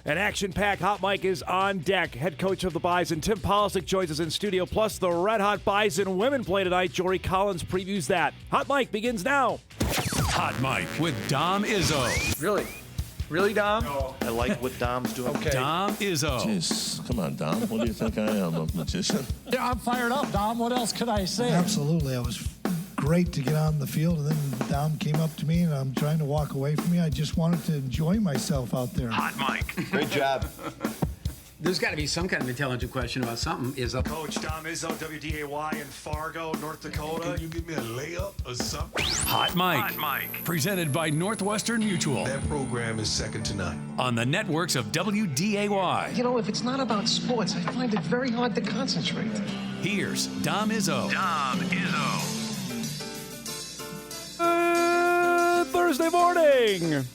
An action-packed Hot Mic is on deck. Head coach of the Bison, Tim Polasek, joins us in studio. Plus, the Red Hot Bison women play tonight. Jory Collins previews that. Hot Mic begins now. Hot Mic with Dom Izzo. Really? Really, Dom? No. I like what Dom's doing. Okay. Dom Izzo. Jeez, come on, Dom. What do you think I am, a magician? Yeah, I'm fired up, Dom. What else could I say? Absolutely. I was great to get on the field, and then Dom came up to me, and I'm trying to walk away from me. I just wanted to enjoy myself out there. Hot Mic. Great job. There's got to be some kind of intelligent question about something. Coach Dom Izzo, WDAY in Fargo, North Dakota. Can you give me a layup or something? Hot Mic. Presented by Northwestern Mutual. That program is second to none. On the networks of WDAY. You know, if it's not about sports, I find it very hard to concentrate. Here's Dom Izzo. Thursday morning.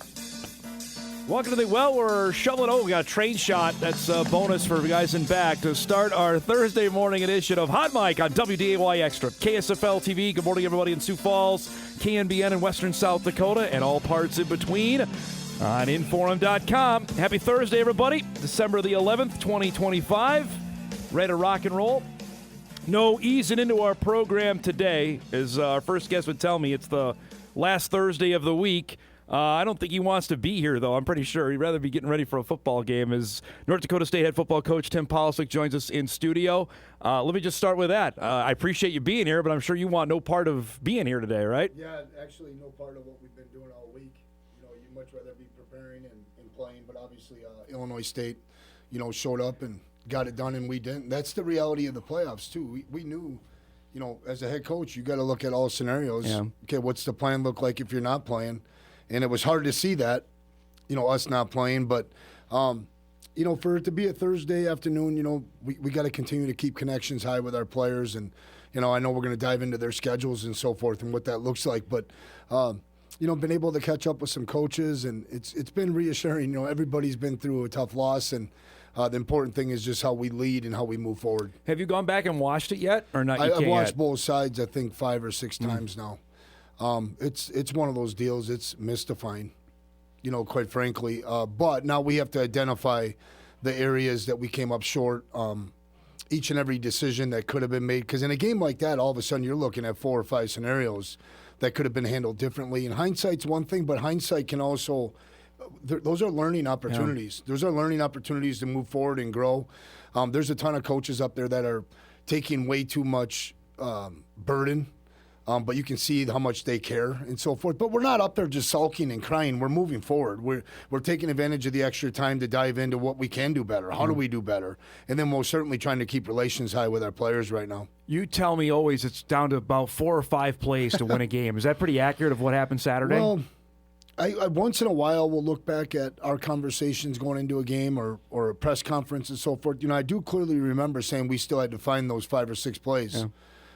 Welcome to we're shoveling over. We got a train shot. That's a bonus for guys in back to start our Thursday morning edition of Hot Mic on WDAY Extra. KSFL TV. Good morning, everybody in Sioux Falls, KNBN in Western South Dakota, and all parts in between on Inforum.com. Happy Thursday, everybody. December the 11th, 2025. Ready to rock and roll. No easing into our program today, as our first guest would tell me. It's the last Thursday of the week. I don't think he wants to be here, though. I'm pretty sure he'd rather be getting ready for a football game. As North Dakota State head football coach Tim Polasek joins us in studio. Let me just start with that. I appreciate you being here, but I'm sure you want no part of being here today, right? Yeah, actually no part of what we've been doing all week. You know, you'd much rather be preparing and playing, but obviously Illinois State, showed up and got it done, and we didn't. That's the reality of the playoffs, too. We knew, as a head coach, you got to look at all scenarios. Yeah. Okay, what's the plan look like if you're not playing? And it was hard to see that, us not playing. But, for it to be a Thursday afternoon, we got to continue to keep connections high with our players. And, I know we're going to dive into their schedules and so forth and what that looks like. But, been able to catch up with some coaches, and it's been reassuring. Everybody's been through a tough loss, and the important thing is just how we lead and how we move forward. Have you gone back and watched it yet, or not? I've watched both sides, I think, 5 or 6 times now. It's one of those deals. It's mystifying, quite frankly. But now we have to identify the areas that we came up short. Each and every decision that could have been made, because in a game like that, all of a sudden you're looking at 4 or 5 scenarios that could have been handled differently. And hindsight's one thing, but hindsight can also. Those are learning opportunities. Yeah. Those are learning opportunities to move forward and grow. There's a ton of coaches up there that are taking way too much burden. But you can see how much they care and so forth. But we're not up there just sulking and crying. We're moving forward. We're taking advantage of the extra time to dive into what we can do better. How do we do better? And then most certainly trying to keep relations high with our players right now. You tell me always it's down to about 4 or 5 plays to win a game. Is that pretty accurate of what happened Saturday? Well, I once in a while will look back at our conversations going into a game or a press conference and so forth. I do clearly remember saying we still had to find those 5 or 6 plays. Yeah.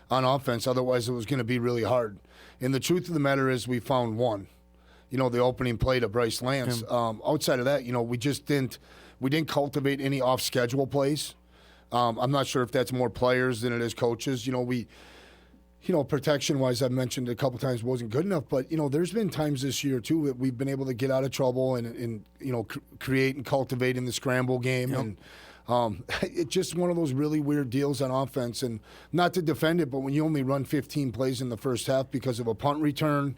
On offense, otherwise it was going to be really hard. And the truth of the matter is we found one, the opening play to Bryce Lance. Yeah. Outside of that, we just didn't cultivate any off-schedule plays. I'm not sure if that's more players than it is coaches. Protection-wise, I've mentioned a couple times wasn't good enough, but, there's been times this year, too, that we've been able to get out of trouble and create and cultivate in the scramble game. Yep. And it's just one of those really weird deals on offense. And not to defend it, but when you only run 15 plays in the first half because of a punt return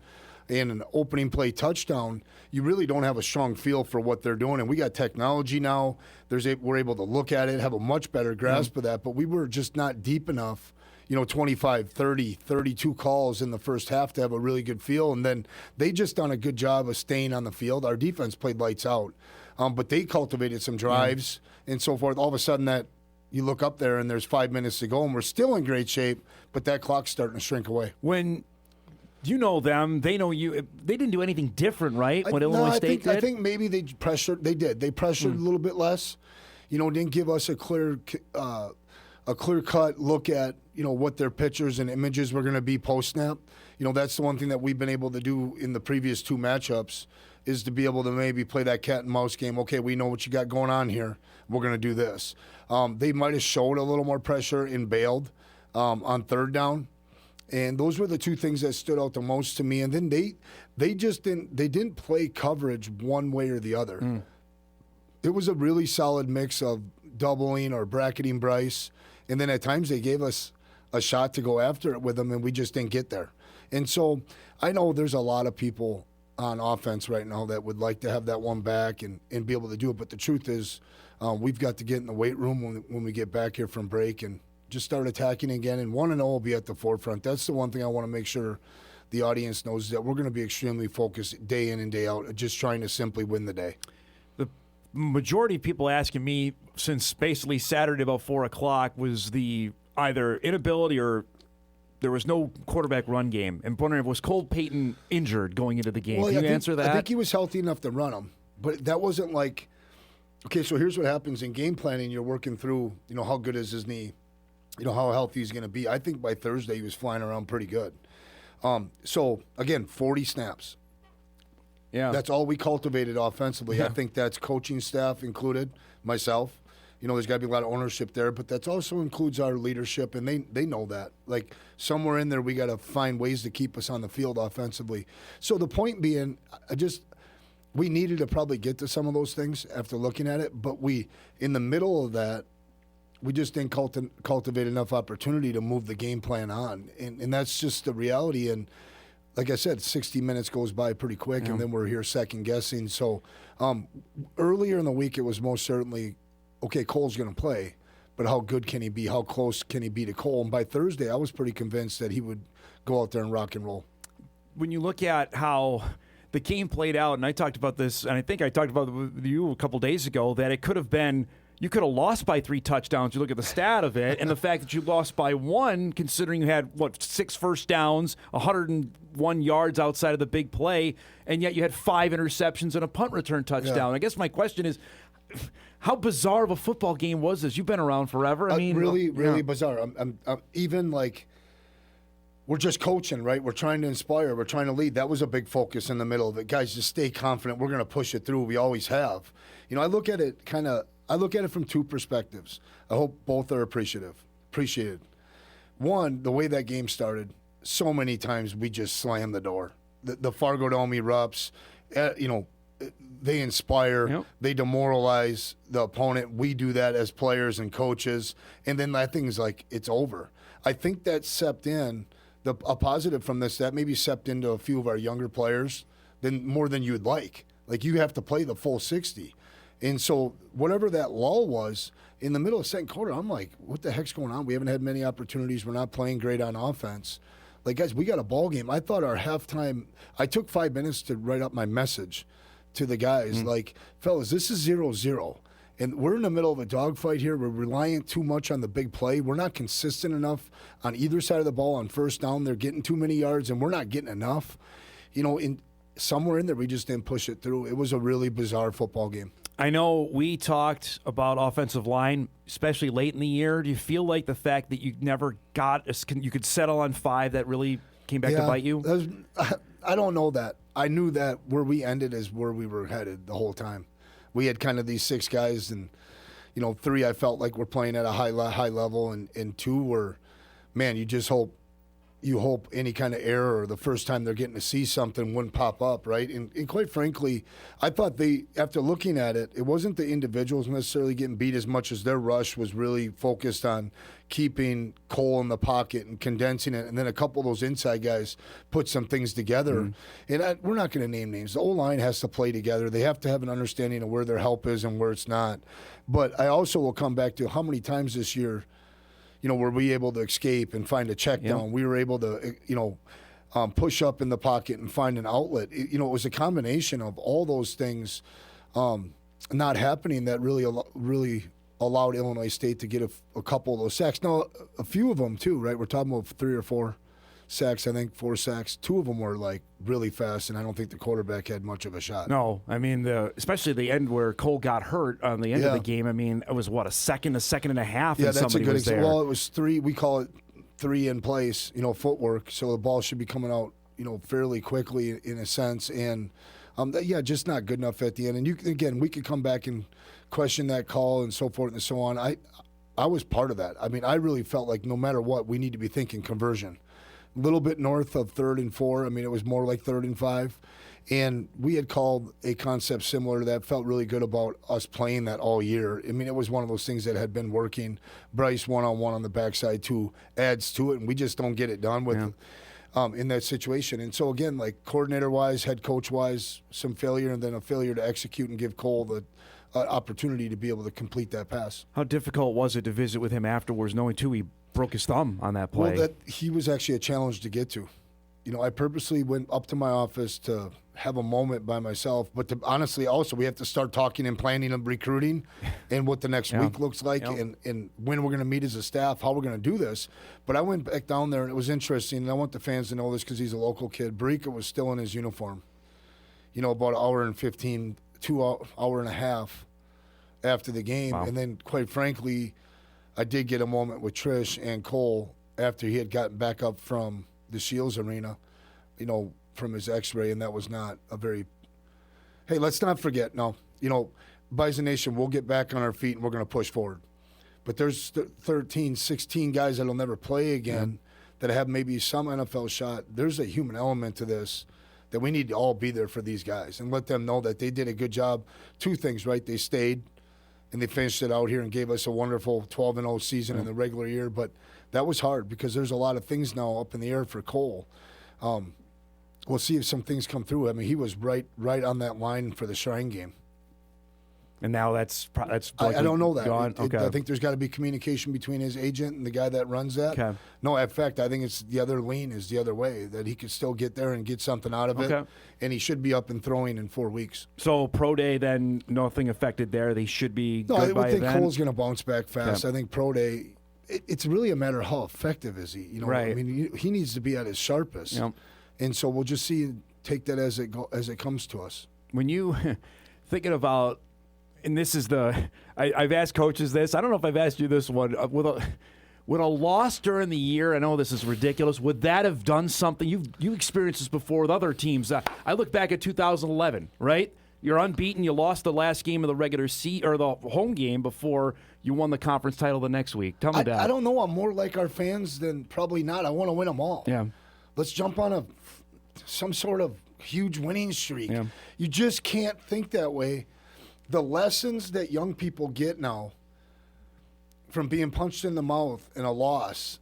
and an opening play touchdown, you really don't have a strong feel for what they're doing. And we got technology now. We're able to look at it, have a much better grasp of that. But we were just not deep enough, 25, 30, 32 calls in the first half to have a really good feel. And then they just done a good job of staying on the field. Our defense played lights out. But they cultivated some drives and so forth. All of a sudden that you look up there and there's 5 minutes to go and we're still in great shape, but that clock's starting to shrink away. When you know them, they know you. They didn't do anything different, right? What Illinois State did? I think maybe they pressured. They did. They pressured a little bit less. Didn't give us a clear-cut look at, what their pictures and images were going to be post-snap. That's the one thing that we've been able to do in the previous 2 matchups is to be able to maybe play that cat and mouse game. Okay, we know what you got going on here. We're going to do this. They might have showed a little more pressure and bailed on 3rd down. And those were the 2 things that stood out the most to me. And then they just didn't play coverage one way or the other. It was a really solid mix of doubling or bracketing Bryce, and then at times they gave us a shot to go after it with them, and we just didn't get there. And so I know there's a lot of people on offense right now that would like to have that one back and be able to do it, but the truth is we've got to get in the weight room when we get back here from break and just start attacking again, and 1-0 will be at the forefront. That's the one thing I want to make sure the audience knows, is that we're going to be extremely focused day in and day out, just trying to simply win the day. The majority of people asking me since basically Saturday about 4 o'clock was the either inability or there was no quarterback run game. And wondering, was Cole Payton injured going into the game? Well, Can you answer that? I think he was healthy enough to run him, but that wasn't like, okay, so here's what happens in game planning. You're working through, how good is his knee, how healthy he's going to be. I think by Thursday he was flying around pretty good. So, again, 40 snaps. Yeah. That's all we cultivated offensively. Yeah. I think that's coaching staff included, myself. There's got to be a lot of ownership there, but that also includes our leadership, and they know that. Like, somewhere in there, we got to find ways to keep us on the field offensively. So the point being, we needed to probably get to some of those things after looking at it, but in the middle of that, we just didn't cultivate enough opportunity to move the game plan on, and that's just the reality. And like I said, 60 minutes goes by pretty quick, and then we're here second guessing. So earlier in the week, it was most certainly, okay, Cole's going to play, but how good can he be? How close can he be to Cole? And by Thursday, I was pretty convinced that he would go out there and rock and roll. When you look at how the game played out, and I talked about this, and I think I talked about it with you a couple days ago, that it could have been, you could have lost by 3 touchdowns. You look at the stat of it, and the fact that you lost by 1, considering you had, 6 first downs, 101 yards outside of the big play, and yet you had 5 interceptions and a punt return touchdown. Yeah. I guess my question is, how bizarre of a football game was this? You've been around forever. I mean, really bizarre. I'm even like, we're just coaching, right? We're trying to inspire. We're trying to lead. That was a big focus in the middle of it. Guys, just stay confident. We're going to push it through. We always have. I look at it from 2 perspectives. I hope both are appreciated. One, the way that game started, so many times we just slammed the door. The Fargo Dome erupts. They inspire. Yep. They demoralize the opponent. We do that as players and coaches. And then that thing's like, it's over. I think that seeped in, a positive from this, that maybe seeped into a few of our younger players more than you'd like. Like, you have to play the full 60. And so whatever that lull was, in the middle of the second quarter, I'm like, what the heck's going on? We haven't had many opportunities. We're not playing great on offense. Like, guys, we got a ball game. I thought our halftime, I took 5 minutes to write up my message to the guys. Like, fellas, this is 0-0. And we're in the middle of a dogfight here. We're relying too much on the big play. We're not consistent enough on either side of the ball on first down. They're getting too many yards, and we're not getting enough. Somewhere in there, we just didn't push it through. It was a really bizarre football game. I know we talked about offensive line, especially late in the year. Do you feel like the fact that you never you could settle on 5, that really came back to bite you? I don't know that. I knew that where we ended is where we were headed the whole time. We had kind of these 6 guys, and 3 I felt like were playing at a high level, and 2 were, man, you hope any kind of error or the first time they're getting to see something wouldn't pop up, right? And quite frankly, I thought after looking at it, it wasn't the individuals necessarily getting beat as much as their rush was really focused on keeping Cole in the pocket and condensing it, and then a couple of those inside guys put some things together. And we're not going to name names. The O-line has to play together. They have to have an understanding of where their help is and where it's not. But I also will come back to how many times this year were we able to escape and find a check down? We were able to, push up in the pocket and find an outlet. It was a combination of all those things not happening that really allowed Illinois State to get a couple of those sacks. Now, a few of them too, right? We're talking about 3 or 4 sacks, I think 4 sacks. 2 of them were like really fast, and I don't think the quarterback had much of a shot. No, I mean, especially the end where Cole got hurt on the end of the game. I mean, it was a second and a half, and that's a good example. Well, it was 3. We call it 3 in place, footwork. So the ball should be coming out, fairly quickly in a sense. And just not good enough at the end. And we could come back and question that call and so forth and so on. I was part of that. I mean, I really felt like no matter what, we need to be thinking conversion. little bit north of 3rd and 4. I mean, it was more like 3rd and 5. And we had called a concept similar to that, felt really good about us playing that all year. I mean, it was one of those things that had been working. Bryce one-on-one on the backside, too, adds to it, and we just don't get it done with in that situation. And so, again, like coordinator-wise, head coach-wise, some failure, and then a failure to execute and give Cole the opportunity to be able to complete that pass. How difficult was it to visit with him afterwards, knowing, too, he broke his thumb on that play? Well, he was actually a challenge to get to. You know, I purposely went up to my office to have a moment by myself, but to, honestly, also, we have to start talking and planning and recruiting and what the next week looks like and when we're going to meet as a staff, how we're going to do this. But I went back down there, and it was interesting, and I want the fans to know this because he's a local kid. Barika was still in his uniform, you know, about an hour and 15, hour and a half after the game. Wow. And then, quite frankly, I did get a moment with Trish and Cole after he had gotten back up from the Shields Arena, you know, from his x-ray, and that was not a very – hey, let's not forget, no, you know, Bison Nation, we'll get back on our feet and we're going to push forward. But there's 13, 16 guys that will never play again that have maybe some NFL shot. There's a human element to this that we need to all be there for these guys and let them know that they did a good job. Two things, right? They stayed and they finished it out here and gave us a wonderful 12-0 season in the regular year. But that was hard because there's a lot of things now up in the air for Cole. We'll see if some things come through. I mean, he was right on that line for the Shrine game. And now that's I don't know that. Okay. I think there's got to be communication between his agent and the guy that runs that. Okay. No, in fact, I think it's the other lean is the other way, that he could still get there and get something out of it. And he should be up and throwing in 4 weeks. So Pro Day, then nothing affected there. They should be good I by would think then. Cole's going to bounce back fast. I think Pro Day, it's really a matter of how effective is he. You know, right. I mean, he needs to be at his sharpest. Yep. And so we'll just take that as it comes to us. When you thinking about, and this is I've asked coaches this. I don't know if I've asked you this one. With a loss during the year, I know this is ridiculous. Would that have done something? You experienced this before with other teams. I look back at 2011, right? You're unbeaten. You lost the last game of the regular season or the home game before you won the conference title the next week. Tell me that. I don't know. I'm more like our fans than probably not. I want to win them all. Yeah. Let's jump on some sort of huge winning streak. Yeah. You just can't think that way. The lessons that young people get now from being punched in the mouth in a loss,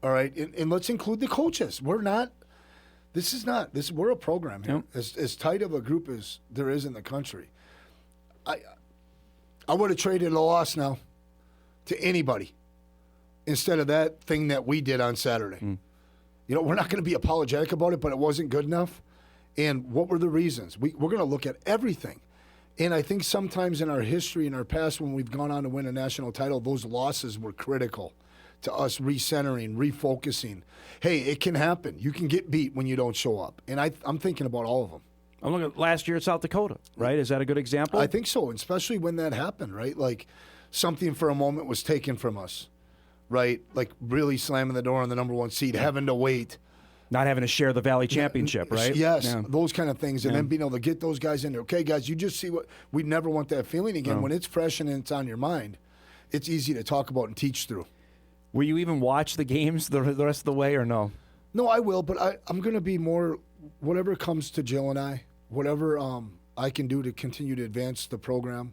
all right, and let's include the coaches. We're a program here, as tight of a group as there is in the country. I would have traded a loss now to anybody instead of that thing that we did on Saturday. You know, we're not going to be apologetic about it, but it wasn't good enough. And what were the reasons? We're going to look at everything. And I think sometimes in our history, in our past, when we've gone on to win a national title, those losses were critical to us recentering, refocusing. Hey, it can happen. You can get beat when you don't show up. And I'm thinking about all of them. I'm looking at last year at South Dakota, right? Is that a good example? I think so, especially when that happened, right? Like something for a moment was taken from us, right? Like really slamming the door on the number one seed, having to wait. Not having to share the Valley Championship, right? Yes, those kind of things. And then being able to get those guys in there. Okay, guys, you just see what – we never want that feeling again. When it's fresh and it's on your mind, it's easy to talk about and teach through. Will you even watch the games the rest of the way or no? No, I will, but I'm going to be more – whatever comes to Jill and I, whatever I can do to continue to advance the program.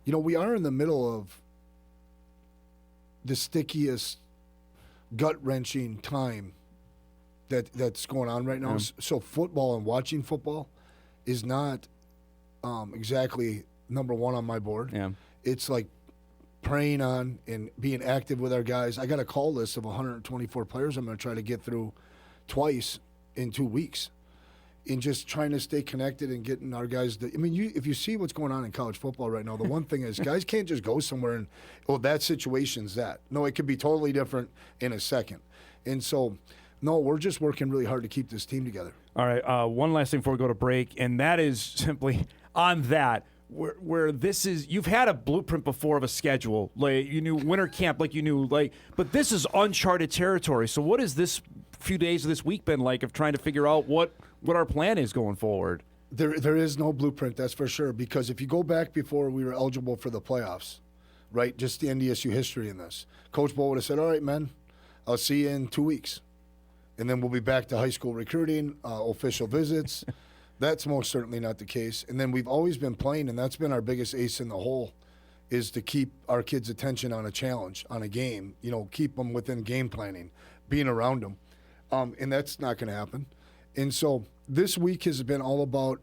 You know, we are in the middle of the stickiest, gut-wrenching time that's going on right now. Yeah. So football and watching football is not exactly number one on my board. Yeah. It's like praying on and being active with our guys. I got a call list of 124 players I'm going to try to get through twice in 2 weeks. And just trying to stay connected and getting our guys – if you see what's going on in college football right now, the one thing is guys can't just go somewhere and, that situation's that. No, it could be totally different in a second. And so – no, we're just working really hard to keep this team together. All right, one last thing before we go to break, and that is simply on that, where this is, you've had a blueprint before of a schedule. Like you knew winter camp, but this is uncharted territory. So what has this few days of this week been like of trying to figure out what our plan is going forward? There is no blueprint, that's for sure, because if you go back before we were eligible for the playoffs, right, just the NDSU history in this, Coach Bo would have said, all right, men, I'll see you in 2 weeks. and then we'll be back to high school recruiting, official visits. That's most certainly not the case. And then we've always been playing, and that's been our biggest ace in the hole, is to keep our kids' attention on a challenge, on a game, keep them within game planning, being around them. And that's not going to happen. And so this week has been all about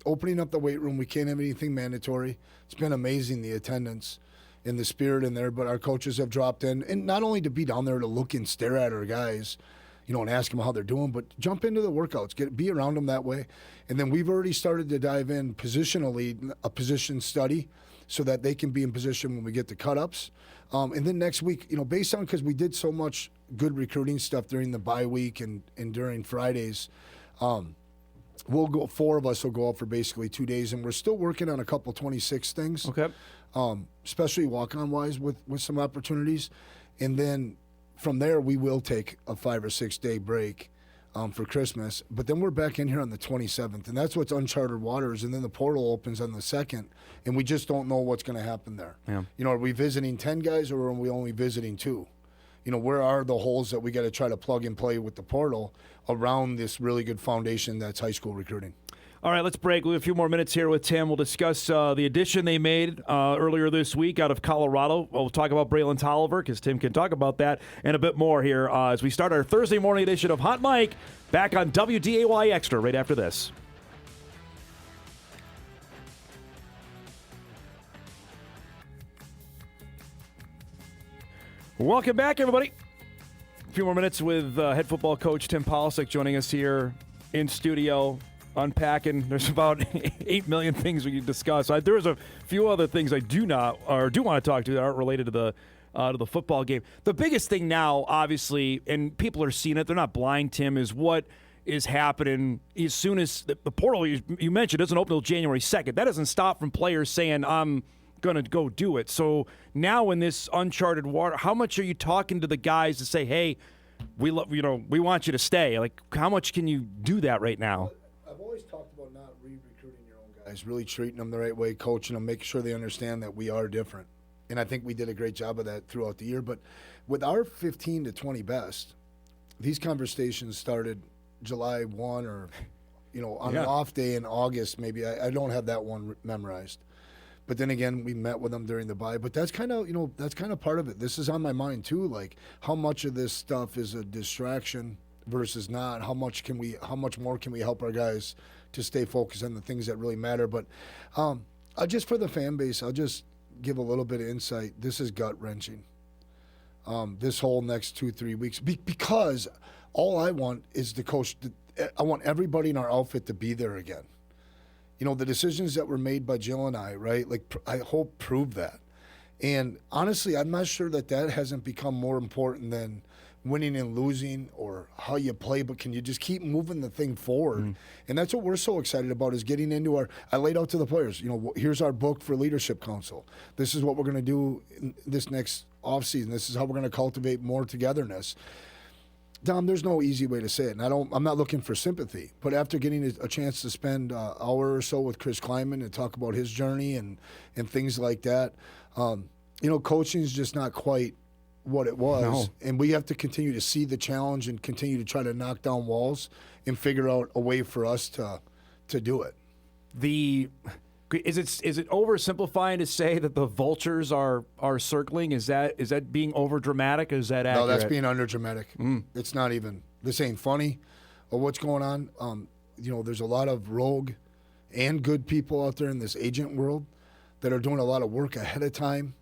opening up the weight room. We can't have anything mandatory. It's been amazing, the attendance and the spirit in there, but our coaches have dropped in, and not only to be down there to look and stare at our guys, and ask them how they're doing, but jump into the workouts, be around them that way. And then we've already started to dive in positionally, a position study, so that they can be in position when we get the cut-ups. And then next week, based on, because we did so much good recruiting stuff during the bye week and during Fridays, four of us will go out for basically 2 days, and we're still working on a couple 26 things. Okay. Especially walk-on wise with some opportunities. And then from there, we will take a 5 or 6 day break for Christmas. But then we're back in here on the 27th, and that's what's uncharted waters. And then the portal opens on the 2nd, and we just don't know what's going to happen there. Yeah. Are we visiting 10 guys, or are we only visiting 2? Where are the holes that we got to try to plug and play with the portal around this really good foundation that's high school recruiting? All right, let's break. We have a few more minutes here with Tim. We'll discuss the addition they made earlier this week out of Colorado. We'll talk about Braylon Tolliver, because Tim can talk about that, and a bit more here as we start our Thursday morning edition of Hot Mike, back on WDAY Extra right after this. Welcome back, everybody. A few more minutes with head football coach Tim Polasek joining us here in studio. Unpacking. There's about 8 million things we can discuss. There's a few other things I do want to talk to that aren't related to the football game. The biggest thing now, obviously, and people are seeing it, they're not blind, Tim, is what is happening as soon as the portal you mentioned doesn't open until January 2nd. That doesn't stop from players saying, I'm going to go do it. So now in this uncharted water, how much are you talking to the guys to say, hey, we want you to stay? Like, how much can you do that right now? I've always talked about not re-recruiting your own guys, really treating them the right way, coaching them, making sure they understand that we are different. And I think we did a great job of that throughout the year. But with our 15 to 20 best, these conversations started July 1 or, on an off day in August maybe. I don't have that one memorized. But then again, we met with them during the bye. But that's kind of part of it. This is on my mind too, like how much of this stuff is a distraction versus not. How much more can we help our guys to stay focused on the things that really matter? But just for the fan base, I'll just give a little bit of insight. This is gut-wrenching, this whole next 2-3 weeks, because all I want is the coach. I want everybody in our outfit to be there again. The decisions that were made by Jill and I, right? Like, I hope prove that. And honestly, I'm not sure that hasn't become more important than winning and losing or how you play, but can you just keep moving the thing forward? And that's what we're so excited about, is getting into I laid out to the players, here's our book for Leadership Council. This is what we're going to do in this next offseason. This is how we're going to cultivate more togetherness. Dom, there's no easy way to say it, and I'm not looking for sympathy. But after getting a chance to spend an hour or so with Chris Kleiman and talk about his journey and things like that, coaching is just not quite what it was. No. And we have to continue to see the challenge and continue to try to knock down walls and figure out a way for us to do it. Is it oversimplifying to say that the vultures are circling? Is that being over dramatic? Is that accurate? No, that's being under dramatic. It's not even. This ain't funny or what's going on. There's a lot of rogue and good people out there in this agent world that are doing a lot of work ahead of time,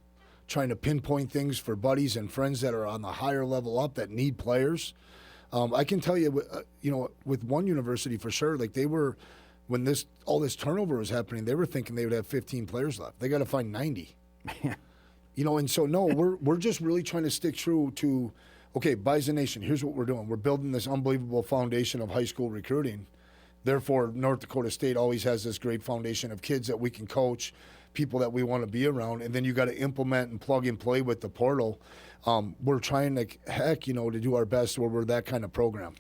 trying to pinpoint things for buddies and friends that are on the higher level up that need players. I can tell you, with one university for sure, like they were. When all this turnover was happening, they were thinking they would have 15 players left. They got to find 90. And so no, we're just really trying to stick true to, okay, Bison Nation, here's what we're doing. We're building this unbelievable foundation of high school recruiting. Therefore, North Dakota State always has this great foundation of kids that we can coach, people that we want to be around, and then you got to implement and plug and play with the portal. We're trying to do our best where we're that kind of program.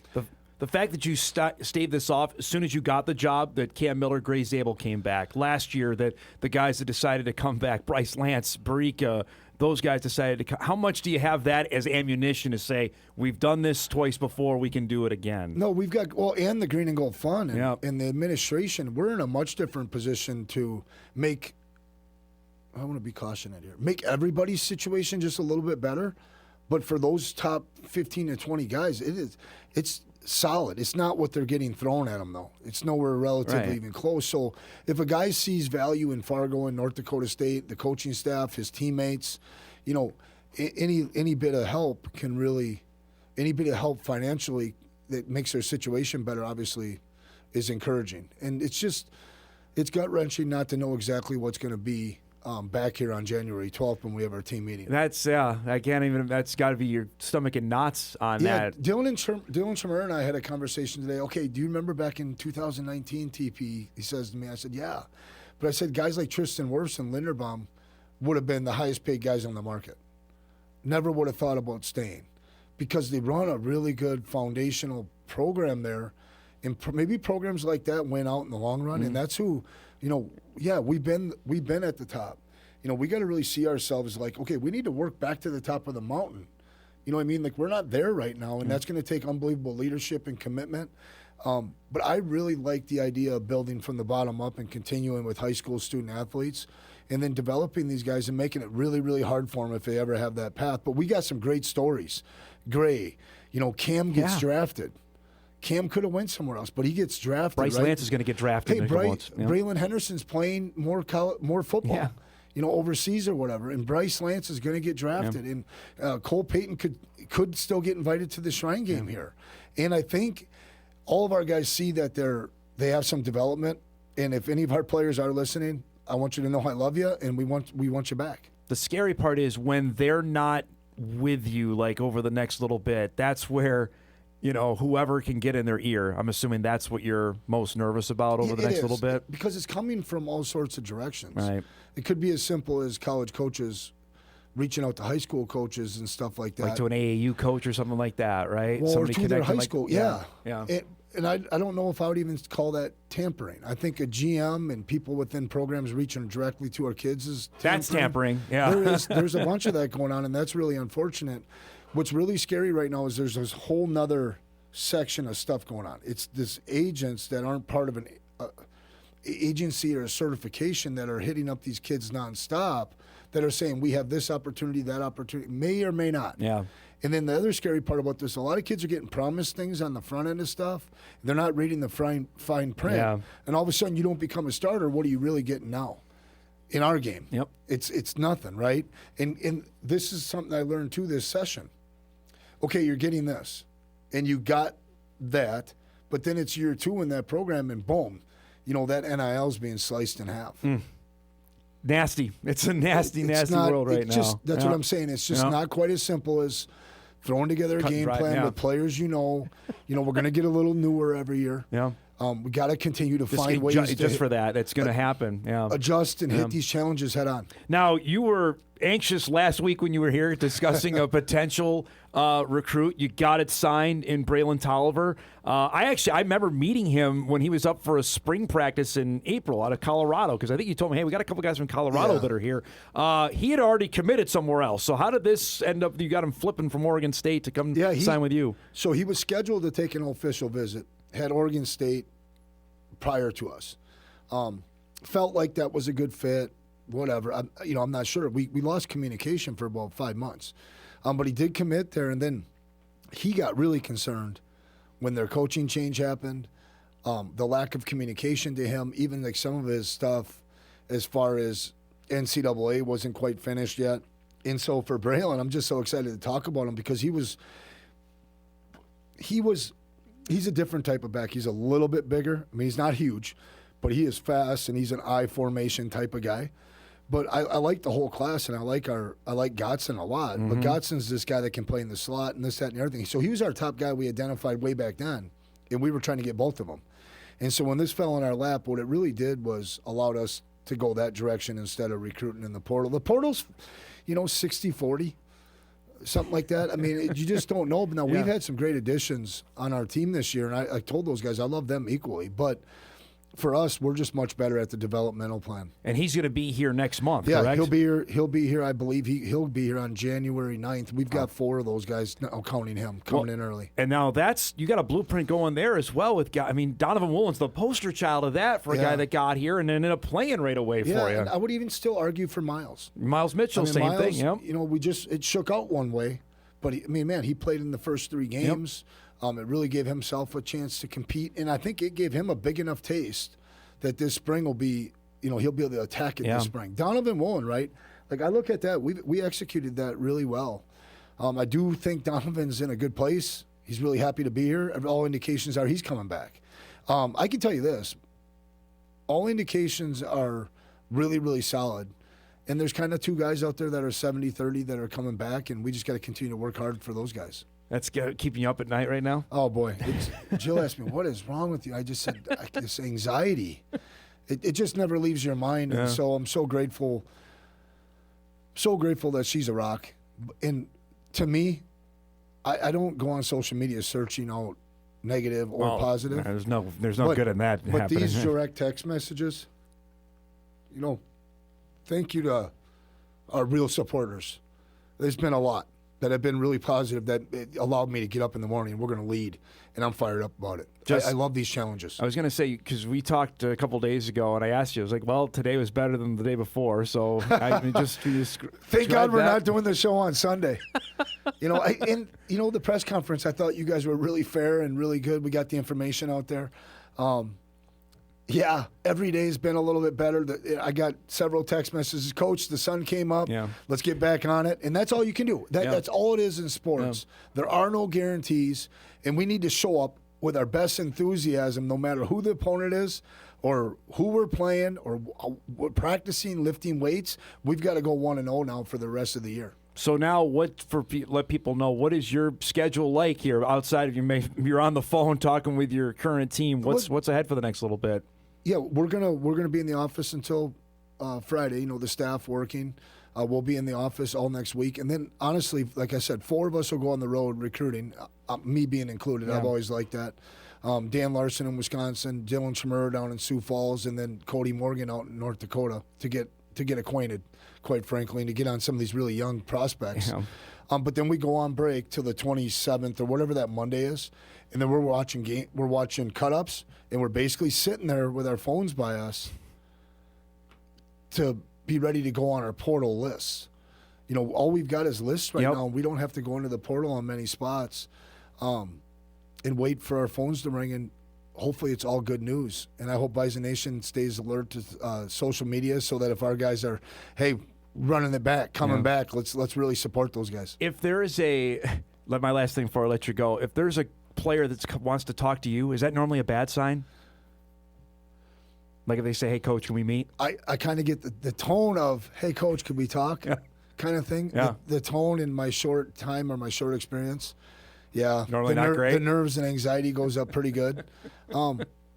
The fact that you staved this off as soon as you got the job, that Cam Miller, Grace Zabel came back. Last year, that the guys that decided to come back, Bryce Lance, Barika, those guys decided to. How much do you have that as ammunition to say we've done this twice before, we can do it again? No, we've got and the Green and Gold Fund Yep. and the administration. We're in a much different position to make. I want to be cautionate here. Make everybody's situation just a little bit better, but for those top 15 to 20 guys, it's solid. It's not what they're getting thrown at them, though. It's nowhere relatively even close. So if a guy sees value in Fargo and North Dakota State, the coaching staff, his teammates, any bit of help can really, any bit of help financially that makes their situation better, obviously, is encouraging. And it's gut-wrenching not to know exactly what's going to be back here on January 12th when we have our team meeting. That's I can't even. That's got to be your stomach in knots on that. Dylan Schmerr and I had a conversation today. Okay, do you remember back in 2019, TP? He says to me, I said, yeah. But I said, guys like Tristan Wirfs and Linderbaum would have been the highest paid guys on the market. Never would have thought about staying because they run a really good foundational program there. And maybe programs like that win out in the long run, and that's who, we've been at the top. We got to really see ourselves like, okay, we need to work back to the top of the mountain. You know what I mean? Like, we're not there right now, and that's going to take unbelievable leadership and commitment. But I really like the idea of building from the bottom up and continuing with high school student athletes and then developing these guys and making it really, really hard for them if they ever have that path. But we got some great stories. Gray, Cam gets drafted. Cam could have went somewhere else, but he gets drafted. Bryce Lance is going to get drafted. Hey, Braylon Henderson's playing more football, overseas or whatever, and Bryce Lance is going to get drafted. And Cole Payton could still get invited to the Shrine Game here. And I think all of our guys see that they have some development. And if any of our players are listening, I want you to know I love you, and we want you back. The scary part is when they're not with you, like over the next little bit. That's where. Whoever can get in their ear. I'm assuming that's what you're most nervous about over the next little bit? Because it's coming from all sorts of directions. Right. It could be as simple as college coaches reaching out to high school coaches and stuff like that. Like to an AAU coach or something like that, right? Well, Somebody or to their high like, school, yeah. Yeah. And I don't know if I would even call that tampering. I think a GM and people within programs reaching directly to our kids is tampering. That's tampering, yeah. There's a bunch of that going on, and that's really unfortunate. What's really scary right now is there's this whole nother section of stuff going on. It's this agents that aren't part of an agency or a certification that are hitting up these kids nonstop that are saying we have this opportunity, that opportunity, may or may not. Yeah. And then the other scary part about this, a lot of kids are getting promised things on the front end of stuff. They're not reading the fine print. Yeah. And all of a sudden you don't become a starter. What are you really getting now? In our game. Yep. It's nothing, right? And this is something I learned too this session. Okay, you're getting this, and you got that, but then it's year 2 in that program, and boom, that NIL is being sliced in half. Nasty. It's a nasty world right now. That's what I'm saying. It's just not quite as simple as throwing together a game plan with players we're going to get a little newer every year. Yeah. We got to continue to find ways just for that. It's going to happen. Yeah. Adjust and hit these challenges head on. Now, you were anxious last week when you were here discussing a potential recruit. You got it signed in Braylon Tolliver. I remember meeting him when he was up for a spring practice in April out of Colorado, because I think you told me, hey, we got a couple guys from Colorado that are here. He had already committed somewhere else. So how did this end up? You got him flipping from Oregon State to come sign with you. So he was scheduled to take an official visit. Had Oregon State prior to us. Felt like that was a good fit. Whatever. I'm not sure. We lost communication for about 5 months. But he did commit there, and then he got really concerned when their coaching change happened. The lack of communication to him, even like some of his stuff as far as NCAA wasn't quite finished yet. And so for Braylon, I'm just so excited to talk about him because he's a different type of back. He's a little bit bigger. I mean, he's not huge, but he is fast, and he's an I formation type of guy. But I like the whole class, and I like Goetzinger a lot. But Goetzinger's this guy that can play in the slot and this, that, and everything. So he was our top guy we identified way back then, and we were trying to get both of them. And so when this fell in our lap, what it really did was allowed us to go that direction instead of recruiting in the portal. The portal's, 60-40. Something like that. I mean, you just don't know. But now we've had some great additions on our team this year, and I told those guys I love them equally. But for us, we're just much better at the developmental plan. And he's going to be here next month, Yeah, correct? he'll be here. He'll be here. I believe he'll be here on January 9th. We've got 4 of those guys now, counting him, coming in early. And now you got a blueprint going there as well with guy. I mean, Donovan Woolen's the poster child of that for a guy that got here and then ended up playing right away for you. And I would even still argue for Miles. Miles Mitchell, same Miles, thing. Yep. You know, it shook out one way, but he played in the first 3 games. Yep. It really gave himself a chance to compete, and I think it gave him a big enough taste that this spring will be, he'll be able to attack it this spring. Donovan Woolen, right? Like, I look at that. We executed that really well. I do think Donovan's in a good place. He's really happy to be here. All indications are he's coming back. I can tell you this. All indications are really, really solid. And there's kind of 2 guys out there that are 70-30 that are coming back, and we just got to continue to work hard for those guys. That's keeping you up at night right now? Oh, boy. Jill asked me, what is wrong with you? I just said, this anxiety. It just never leaves your mind. And so I'm so grateful that she's a rock. And to me, I don't go on social media searching out negative or positive. There's no good in that But happening. these direct text messages, thank you to our real supporters. There's been a lot that have been really positive that it allowed me to get up in the morning and we're going to lead, and I'm fired up about it. I love these challenges. I was going to say, because we talked a couple days ago, and I asked you, I was like, well, today was better than the day before, so I just thank God we're not doing the show on Sunday. The press conference, I thought you guys were really fair and really good. We got the information out there. Yeah, every day's been a little bit better. I got several text messages. Coach, the sun came up. Yeah. Let's get back on it. And that's all you can do. That's all it is in sports. Yeah. There are no guarantees, and we need to show up with our best enthusiasm no matter who the opponent is or who we're playing or we're practicing, lifting weights. We've got to go 1-0 now for the rest of the year. So now, let people know, what is your schedule like here outside of you're on the phone talking with your current team? What's ahead for the next little bit? Yeah, we're gonna be in the office until Friday. The staff working. We'll be in the office all next week, and then honestly, like I said, 4 of us will go on the road recruiting. Me being included. Yeah. I've always liked that. Dan Larson in Wisconsin, Dylan Schmurr down in Sioux Falls, and then Cody Morgan out in North Dakota to get acquainted, quite frankly, and to get on some of these really young prospects. Yeah. But then we go on break till the 27th or whatever that Monday is, and then we're watching cut-ups, and we're basically sitting there with our phones by us to be ready to go on our portal lists. All we've got is lists right now. We don't have to go into the portal on many spots and wait for our phones to ring, and hopefully it's all good news. And I hope Bison Nation stays alert to social media so that if our guys are, running it back, coming back, let's really support those guys. If there is my last thing before I let you go, if there's a player that wants to talk to you, is that normally a bad sign? Like if they say, hey, coach, can we meet? I kind of get the tone of, hey, coach, can we talk? Kind of thing. Yeah. The tone in my short time or my short experience. Yeah. Normally not great. The nerves and anxiety goes up pretty good.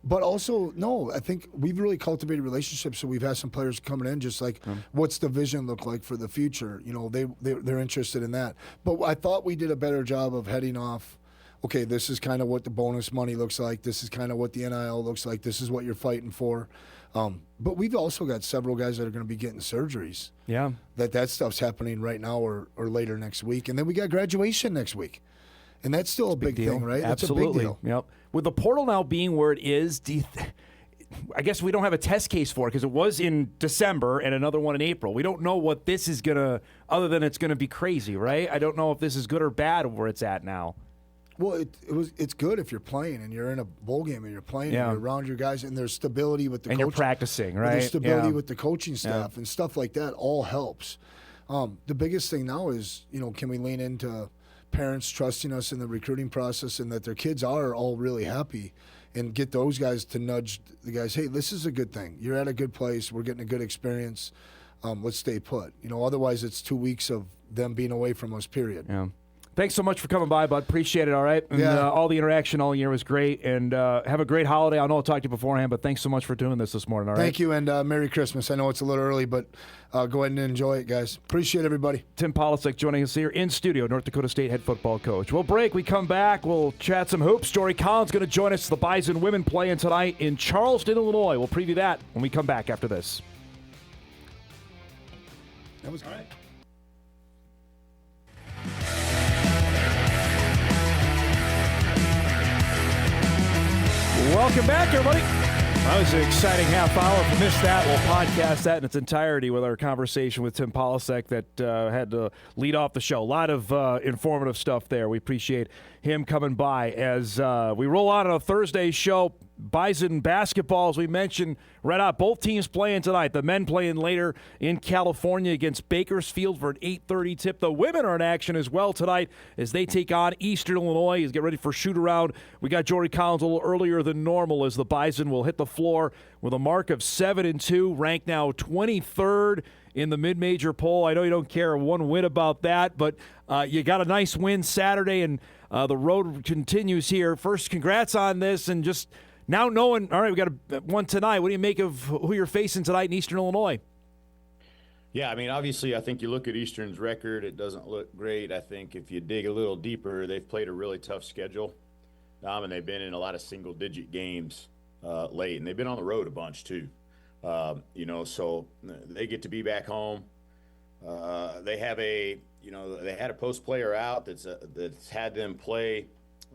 But also, no, I think we've really cultivated relationships. So we've had some players coming in just like, what's the vision look like for the future? They're interested in that. But I thought we did a better job of heading off, okay, this is kind of what the bonus money looks like. This is kind of what the NIL looks like. This is what you're fighting for. But we've also got several guys that are going to be getting surgeries. Yeah. That stuff's happening right now or later next week. And then we got graduation next week. And that's still a big thing, right? Absolutely. That's a big deal. Yep. With the portal now being where it is, I guess we don't have a test case for it because it was in December and another one in April. We don't know what this is going to, other than it's going to be crazy, right? I don't know if this is good or bad where it's at now. Well, it's good if you're playing and you're in a bowl game and you're playing and you're around your guys and there's stability with the and you're practicing, right? There's stability with the coaching staff and stuff like that all helps. The biggest thing now is, can we lean into parents trusting us in the recruiting process and that their kids are all really happy and get those guys to nudge the guys, hey, this is a good thing. You're at a good place. We're getting a good experience. Let's stay put. Otherwise it's 2 weeks of them being away from us, period. Yeah. Thanks so much for coming by, bud. Appreciate it, all right? And all the interaction all year was great. And have a great holiday. I know I'll talk to you beforehand, but thanks so much for doing this morning, all right? Thank you, and Merry Christmas. I know it's a little early, but go ahead and enjoy it, guys. Appreciate everybody. Tim Polasek joining us here in studio, North Dakota State head football coach. We'll break. We come back. We'll chat some hoops. Jory Collins going to join us. The Bison women playing tonight in Charleston, Illinois. We'll preview that when we come back after this. That was all right. Welcome back, everybody. That was an exciting half hour. If you missed that, we'll podcast that in its entirety with our conversation with Tim Polasek that had to lead off the show. A lot of informative stuff there. We appreciate him coming by as we roll out on a Thursday show. Bison basketball, as we mentioned, right out. Both teams playing tonight. The men playing later in California against Bakersfield for an 8:30 tip. The women are in action as well tonight as they take on Eastern Illinois. Get ready for shoot-around. We got Jory Collins a little earlier than normal as the Bison will hit the floor with a mark of 7-2, ranked now 23rd in the mid-major poll. I know you don't care one whit about that, but you got a nice win Saturday, and the road continues here. First, congrats on this, and just now knowing, all right, we got one tonight. What do you make of who you're facing tonight in Eastern Illinois? Yeah, I mean, obviously, I think you look at Eastern's record, it doesn't look great. I think if you dig a little deeper, they've played a really tough schedule, and they've been in a lot of single-digit games late, and they've been on the road a bunch too. So they get to be back home. They have they had a post player out that's had them play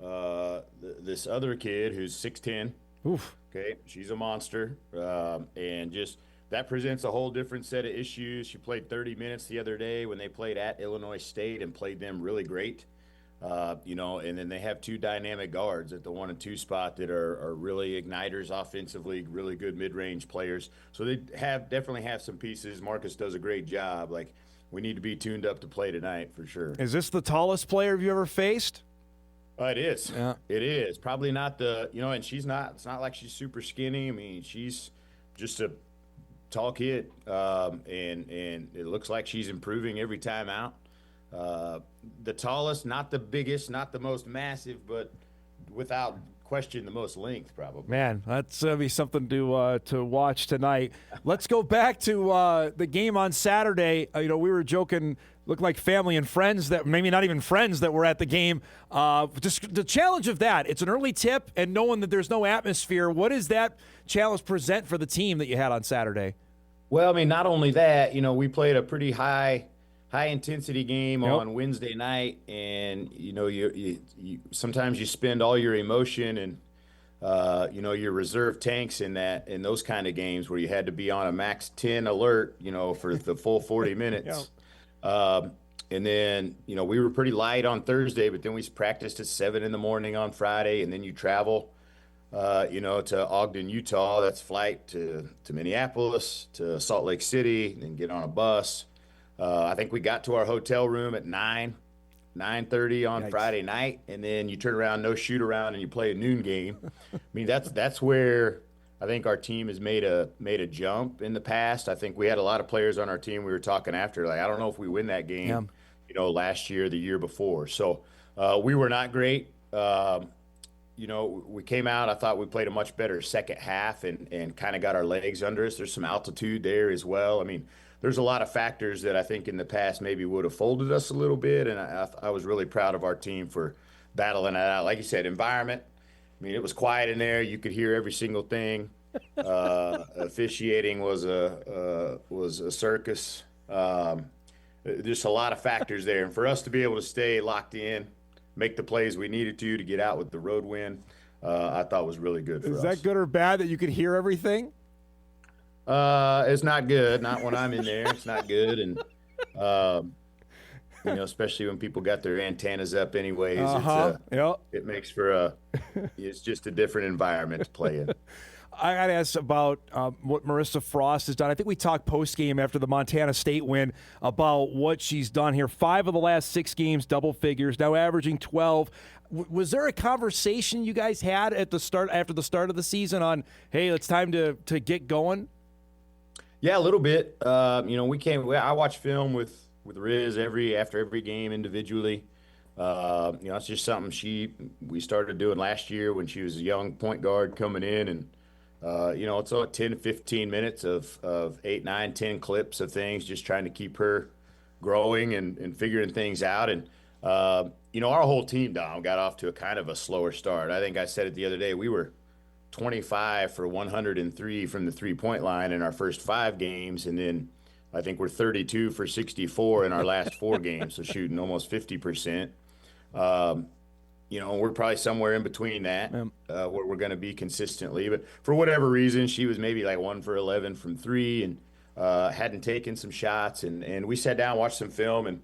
this other kid who's 6'10". Oof. Okay, she's a monster, and just that presents a whole different set of issues. She played 30 minutes the other day when they played at Illinois State and played them really great. And then they have two dynamic guards at the 1 and 2 spot that are really igniters offensively, really good mid-range players. So they definitely have some pieces. Marcus does a great job. Like, we need to be tuned up to play tonight for sure. Is this the tallest player you ever faced? It is. Yeah. It is. Probably not and it's not like she's super skinny. I mean, she's just a tall kid, and it looks like she's improving every time out. The tallest, not the biggest, not the most massive, but without question the most length probably. Man, that's going to be something to watch tonight. Let's go back to the game on Saturday. We were joking, looked like family and friends that maybe not even friends that were at the game. Just the challenge of that. It's an early tip and knowing that there's no atmosphere. What does that challenge present for the team that you had on Saturday? Well, I mean, not only that, we played a pretty high intensity game on Wednesday night, and you sometimes you spend all your emotion and your reserve tanks in those kind of games where you had to be on a max 10 alert for the full 40 minutes. And then we were pretty light on Thursday, but then we practiced at 7 a.m. on Friday, and then you travel to Ogden, Utah. That's flight to Minneapolis, to Salt Lake City, and get on a bus. I think we got to our hotel room at 9:30 on Friday night, and then you turn around, no shoot around, and you play a noon game. I mean, that's where I think our team has made a jump in the past. I think we had a lot of players on our team we were talking after, like, I don't know if we win that game, last year, the year before. So we were not great. We came out, I thought we played a much better second half and kind of got our legs under us. There's some altitude there as well. I mean, there's a lot of factors that I think in the past maybe would have folded us a little bit, and I was really proud of our team for battling that out. Like you said, environment. I mean, it was quiet in there. You could hear every single thing. Officiating was a circus. Just a lot of factors there, and for us to be able to stay locked in, make the plays we needed to get out with the road win, I thought was really good for us. Is that good or bad that you could hear everything? It's not good. Not when I'm in there. It's not good. And, especially when people got their antennas up anyways, it makes for it's just a different environment to play in. I got to ask about what Marissa Frost has done. I think we talked post-game after the Montana State win about what she's done here. 5 of the last 6 games, double figures, now averaging 12. Was there a conversation you guys had after the start of the season on, hey, it's time to get going? Yeah, a little bit. I watch film with Riz after every game individually. It's just something we started doing last year when she was a young point guard coming in, and it's like 10 to 15 minutes of 8, 9, 10 clips of things, just trying to keep her growing and figuring things out. And our whole team, Dom, got off to a kind of a slower start. I think I said it the other day. We were 25 for 103 from the three-point line in our first 5 games, and then I think we're 32 for 64 in our last 4 games, so shooting almost 50%. We're probably somewhere in between that, where we're going to be consistently. But for whatever reason, she was maybe like 1 for 11 from 3 and hadn't taken some shots. And we sat down, watched some film, and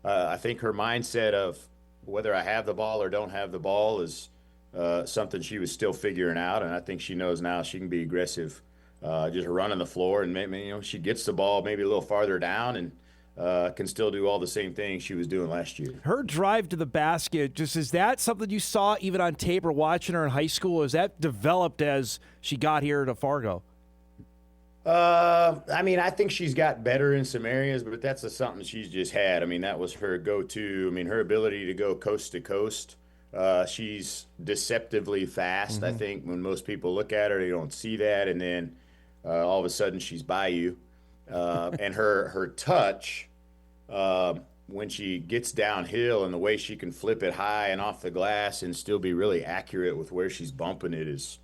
I think her mindset of whether I have the ball or don't have the ball is something she was still figuring out. And I think she knows now she can be aggressive, just running the floor. And maybe, she gets the ball maybe a little farther down and can still do all the same things she was doing last year. Her drive to the basket, is that something you saw even on tape or watching her in high school? Or is that developed as she got here to Fargo? I think she's got better in some areas, but that's something she's just had. That was her go-to. Her ability to go coast to coast. She's deceptively fast. I think when most people look at her, they don't see that. And then all of a sudden she's by you. And her touch, when she gets downhill and the way she can flip it high and off the glass and still be really accurate with where she's bumping it is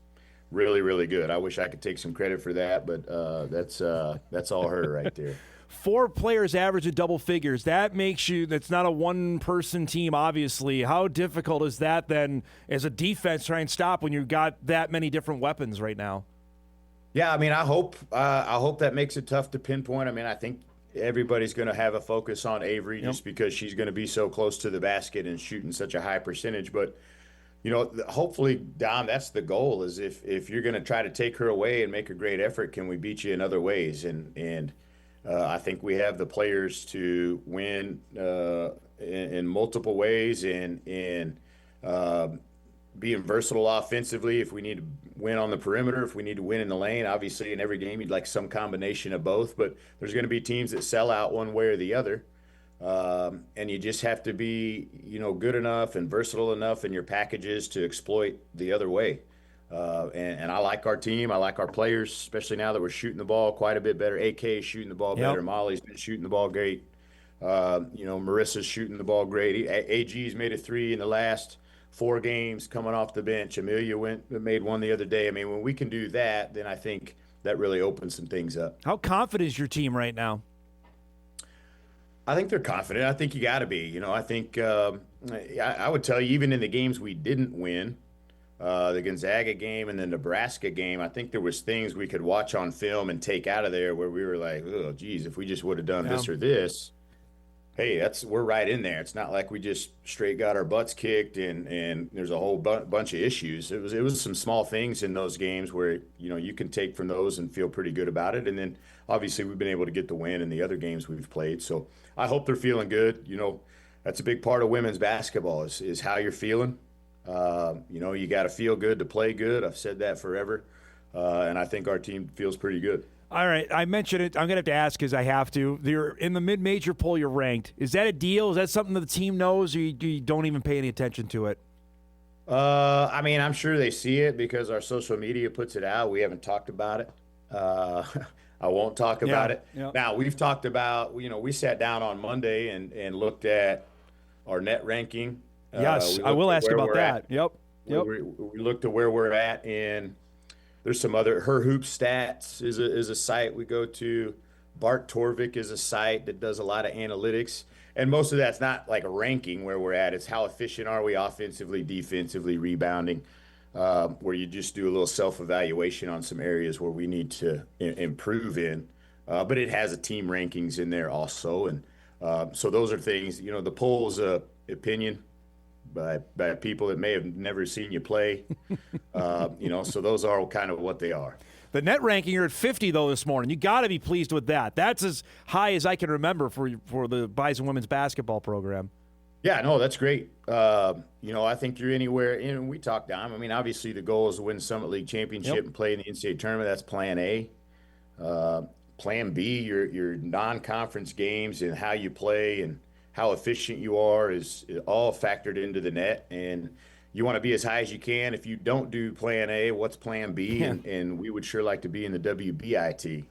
really, really good. I wish I could take some credit for that, but that's all her right there. 4 players average in double figures. That's not a one-person team, obviously. How difficult is that then as a defense try and stop when you've got that many different weapons right now? Yeah, I hope that makes it tough to pinpoint. I think everybody's going to have a focus on Avery just because she's going to be so close to the basket and shooting such a high percentage. But hopefully, Dom, that's the goal. Is if you're going to try to take her away and make a great effort, can we beat you in other ways? And I think we have the players to win in multiple ways and being versatile offensively. If we need to win on the perimeter, if we need to win in the lane, obviously in every game you'd like some combination of both, but there's going to be teams that sell out one way or the other. And you just have to be, good enough and versatile enough in your packages to exploit the other way. And I like our team. I like our players, especially now that we're shooting the ball quite a bit better. AK is shooting the ball better. Molly's been shooting the ball great. Marissa's shooting the ball great. AG's made a 3 in the last 4 games coming off the bench. Amelia made 1 the other day. When we can do that, then I think that really opens some things up. How confident is your team right now? I think they're confident. I think you got to be. I think I would tell you, even in the games we didn't win, the Gonzaga game and the Nebraska game, I think there was things we could watch on film and take out of there where we were like, oh, geez, if we just would have done this or this, hey, we're right in there. It's not like we just straight got our butts kicked and there's a whole bunch of issues. It was some small things in those games where, you can take from those and feel pretty good about it. And then obviously we've been able to get the win in the other games we've played. So I hope they're feeling good. That's a big part of women's basketball is how you're feeling. You got to feel good to play good. I've said that forever. And I think our team feels pretty good. All right, I mentioned it. I'm going to have to ask because I have to. You're in the mid-major poll. You're ranked. Is that a deal? Is that something that the team knows, or you don't even pay any attention to it? I'm sure they see it because our social media puts it out. We haven't talked about it. I won't talk about it. Yeah. Now, we've talked about, we sat down on Monday and looked at our net ranking. Yes, I will ask about that. Yep. We looked at where we're at in. There's some other. Her Hoop Stats is a site we go to. Bart Torvik is a site that does a lot of analytics, and most of that's not like a ranking where we're at. It's how efficient are we offensively, defensively, rebounding, where you just do a little self-evaluation on some areas where we need to improve in. But it has a team rankings in there also, and so those are things. The poll is a opinion by people that may have never seen you play, so those are kind of what they are. The net ranking, you're at 50, though, this morning. You got to be pleased with that. That's as high as I can remember for the Bison women's basketball program. Yeah, no, that's great. I think you're anywhere, and we talked, Dom. Obviously the goal is to win Summit League championship and play in the NCAA tournament. That's plan A. Plan B, your non-conference games and how you play and how efficient you are is all factored into the net. And you want to be as high as you can. If you don't do plan A, what's plan B? Yeah. And we would sure like to be in the WBIT,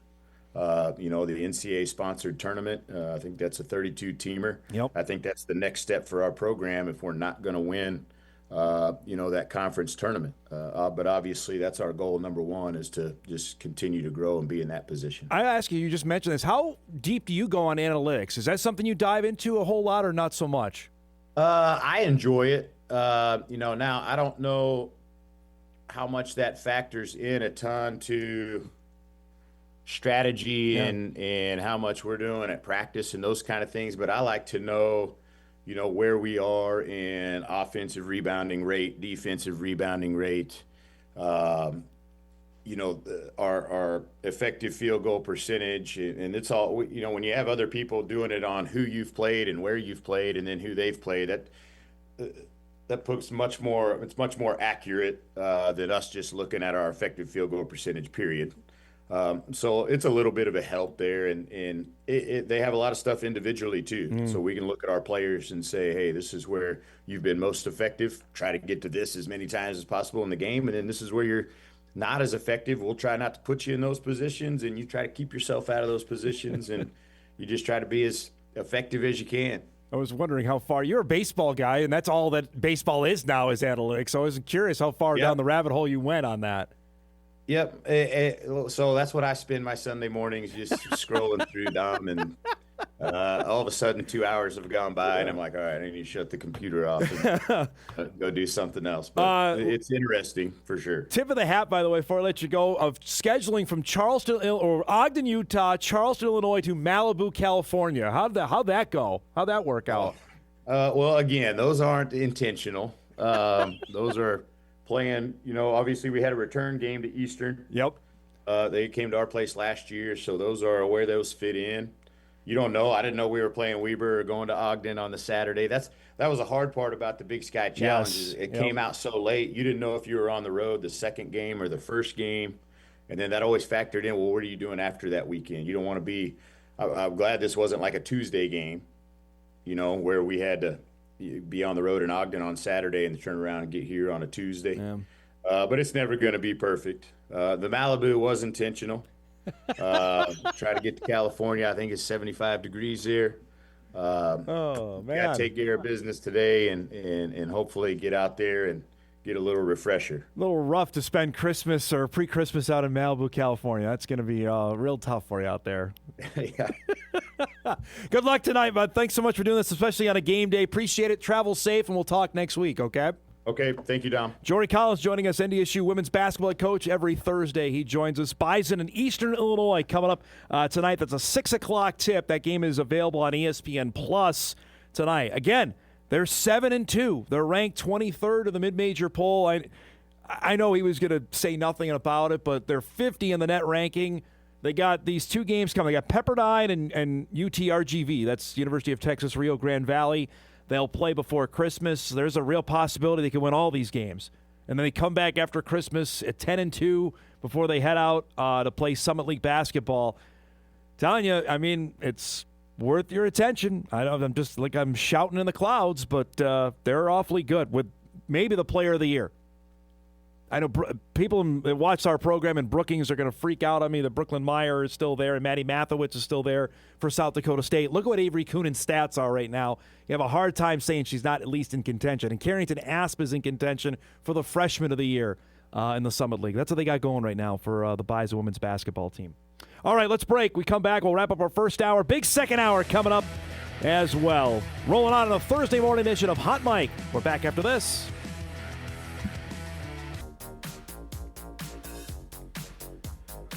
the NCAA sponsored tournament. I think that's a 32-teamer. Yep. I think that's the next step for our program if we're not going to win, that conference tournament. But obviously that's our goal. Number one is to just continue to grow and be in that position. I ask you just mentioned this. How deep do you go on analytics? Is that something you dive into a whole lot or not so much? I enjoy it. Now I don't know how much that factors in a ton to strategy and how much we're doing at practice and those kind of things. But I like to know, where we are in offensive rebounding rate, defensive rebounding rate, our effective field goal percentage. And it's all, when you have other people doing it on who you've played and where you've played and then who they've played, that puts much more accurate than us just looking at our effective field goal percentage, period. So it's a little bit of a help there, and they have a lot of stuff individually too. So we can look at our players and say, hey, this is where you've been most effective. Try to get to this as many times as possible in the game, and then this is where you're not as effective. We'll try not to put you in those positions, and you try to keep yourself out of those positions, and you just try to be as effective as you can. I was wondering how far – you're a baseball guy, and that's all that baseball is now is analytics. So I was curious how far down the rabbit hole you went on that. Yep. So that's what I spend my Sunday mornings just scrolling through, Dom, and all of a sudden 2 hours have gone by, and I'm like, all right, I need to shut the computer off and go do something else. But it's interesting for sure. Tip of the hat, by the way, before I let you go, of scheduling from Ogden, Utah, Charleston, Illinois to Malibu, California. How'd that go? How'd that work out? Well, again, those aren't intentional. Those are playing, obviously we had a return game to Eastern. Yep. They came to our place last year, so those are where those fit in. You don't know. I didn't know we were playing Weber or going to Ogden on the Saturday. That was a hard part about the Big Sky Challenge. Yes. It came out so late. You didn't know if you were on the road the second game or the first game. And then that always factored in, well, what are you doing after that weekend? You don't want to be – I'm glad this wasn't like a Tuesday game, where we had to be on the road in Ogden on Saturday and turn around and get here on a Tuesday. Yeah. But it's never going to be perfect. The Malibu was intentional. Try to get to California. I think it's 75 degrees there. Oh, man. Got to take care of business today and hopefully get out there and get a little refresher. A little rough to spend Christmas or pre-Christmas out in Malibu, California. That's going to be real tough for you out there. Yeah. Good luck tonight, bud. Thanks so much for doing this, especially on a game day. Appreciate it. Travel safe, and we'll talk next week, okay? Okay. Thank you, Dom. Jory Collins joining us, NDSU women's basketball coach. Every Thursday he joins us. Bison in Eastern Illinois coming up tonight. That's a 6 o'clock tip. That game is available on ESPN Plus tonight. Again, they're 7-2. They're ranked 23rd in the mid-major poll. I know he was going to say nothing about it, but they're 50 in the net ranking. They got these two games coming. They got Pepperdine and UTRGV. That's University of Texas Rio Grande Valley. They'll play before Christmas. There's a real possibility they can win all these games. And then they come back after Christmas at 10-2 before they head out to play Summit League basketball. Telling you, it's worth your attention. I'm just like I'm shouting in the clouds, but they're awfully good with maybe the player of the year. I know people that watch our program in Brookings are going to freak out on me. The Brooklyn Meyer is still there, and Maddie Mathowitz is still there for South Dakota State. Look at what Avery Kunin's stats are right now. You have a hard time saying she's not at least in contention. And Carrington Asp is in contention for the freshman of the year in the Summit League. That's what they got going right now for the Bison women's basketball team. All right, let's break. We come back. We'll wrap up our first hour. Big second hour coming up as well. Rolling on a Thursday morning edition of Hot Mic. We're back after this.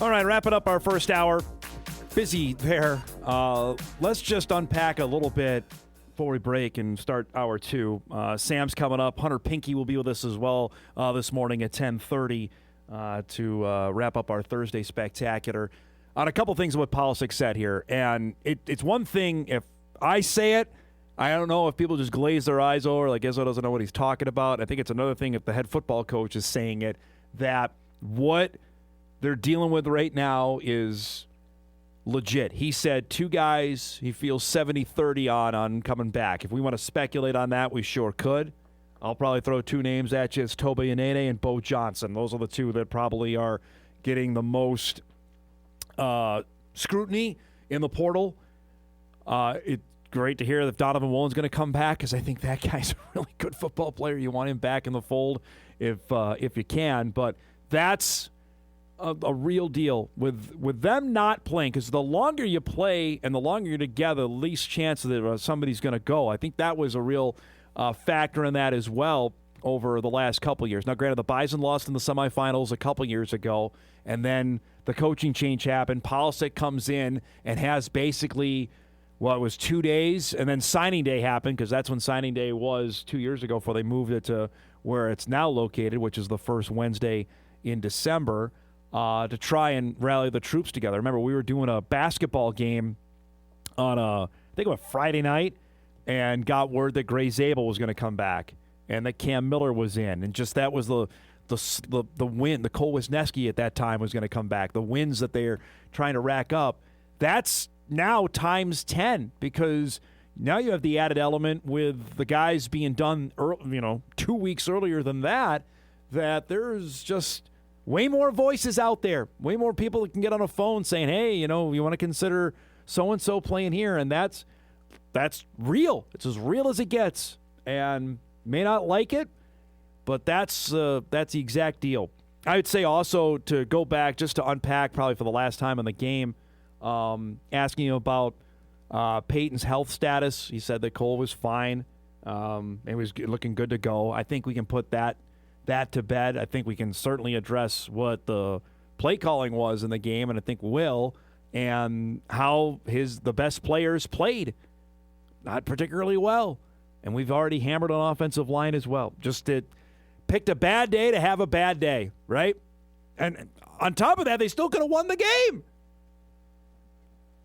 All right, wrapping up our first hour. Busy there. Let's just unpack a little bit before we break and start hour two. Sam's coming up. Hunter Pinke will be with us as well this morning at 10:30 to wrap up our Thursday Spectacular. On a couple things what Polasek said here. And it's one thing if I say it, I don't know if people just glaze their eyes over, like Izzo doesn't know what he's talking about. I think it's another thing if the head football coach is saying it, that what they're dealing with right now is legit. He said 2 guys he feels 70-30 on coming back. If we want to speculate on that, we sure could. I'll probably throw 2 names at you. It's Tobe Inene and Bo Johnson. Those are the 2 that probably are getting the most scrutiny in the portal. It's great to hear that Donovan Williams going to come back because I think that guy's a really good football player. You want him back in the fold if you can. But that's a real deal with them not playing, because the longer you play and the longer you're together, the least chance that somebody's going to go. I think that was a real factor in that as well over the last couple years. Now, granted, the Bison lost in the semifinals a couple years ago, and then the coaching change happened. Polasek comes in and has basically, it was 2 days, and then signing day happened, because that's when signing day was 2 years ago before they moved it to where it's now located, which is the first Wednesday in December, to try and rally the troops together. Remember, we were doing a basketball game on I think it was Friday night, and got word that Gray Zabel was going to come back and that Cam Miller was in. And just that was the win. The Cole Wisniewski at that time was going to come back. The wins that they're trying to rack up, that's now times 10, because now you have the added element with the guys being done 2 weeks earlier than that there's just way more voices out there, way more people that can get on a phone saying, hey, you want to consider so-and-so playing here, and that's real. It's as real as it gets, and may not like it, but that's the exact deal. I would say also, to go back, just to unpack probably for the last time in the game, asking him about Peyton's health status. He said that Cole was fine. It was looking good to go. I think we can put that to bed. I think we can certainly address what the play calling was in the game, and I think we will, and how the best players played not particularly well. And we've already hammered on offensive line as well. Just picked a bad day to have a bad day, right? And on top of that, they still could have won the game.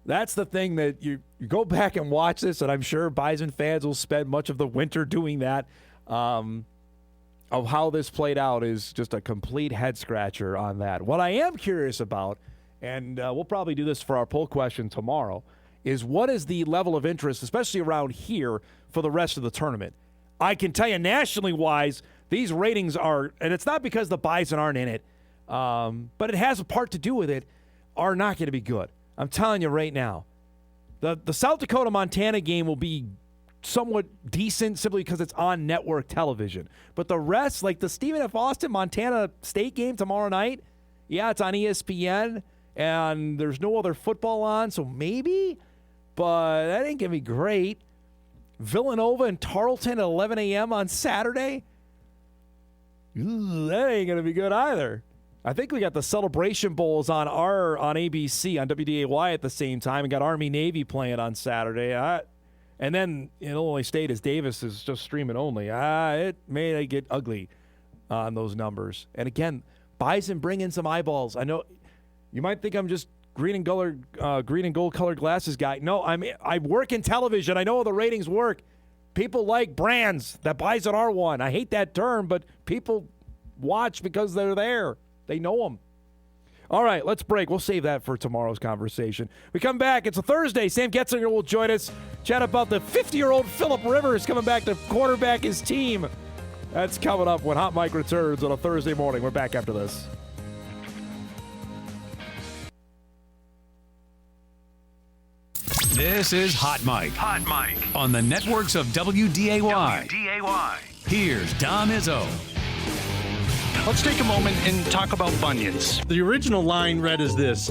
That's the thing that you go back and watch this, and I'm sure Bison fans will spend much of the winter doing that. Of how this played out is just a complete head-scratcher on that. What I am curious about, and we'll probably do this for our poll question tomorrow, is what is the level of interest, especially around here, for the rest of the tournament? I can tell you nationally-wise, these ratings are, and it's not because the Bison aren't in it, but it has a part to do with it, are not going to be good. I'm telling you right now. The South Dakota-Montana game will be somewhat decent simply because it's on network television. But the rest, like the Stephen F. Austin Montana State game tomorrow night, yeah, it's on ESPN, and there's no other football on, so maybe, but that ain't going to be great. Villanova and Tarleton at 11 a.m. on Saturday, that ain't going to be good either. I think we got the Celebration Bowls on ABC, on WDAY at the same time, and got Army-Navy playing on Saturday. And then in Illinois State, as Davis is just streaming only. It may get ugly on those numbers. And again, Bison bring in some eyeballs. I know you might think I'm just green and gold colored glasses guy. No, I work in television. I know how the ratings work. People like brands. That Bison are one. I hate that term, but people watch because they're there. They know them. All right, let's break. We'll save that for tomorrow's conversation. We come back. It's a Thursday. Sam Goetzinger will join us. Chat about the 50-year-old Phillip Rivers coming back to quarterback his team. That's coming up when Hot Mike returns on a Thursday morning. We're back after this. This is Hot Mike. Hot Mike. On the networks of WDAY. Here's Dom Izzo. Let's take a moment and talk about bunions. The original line read as this: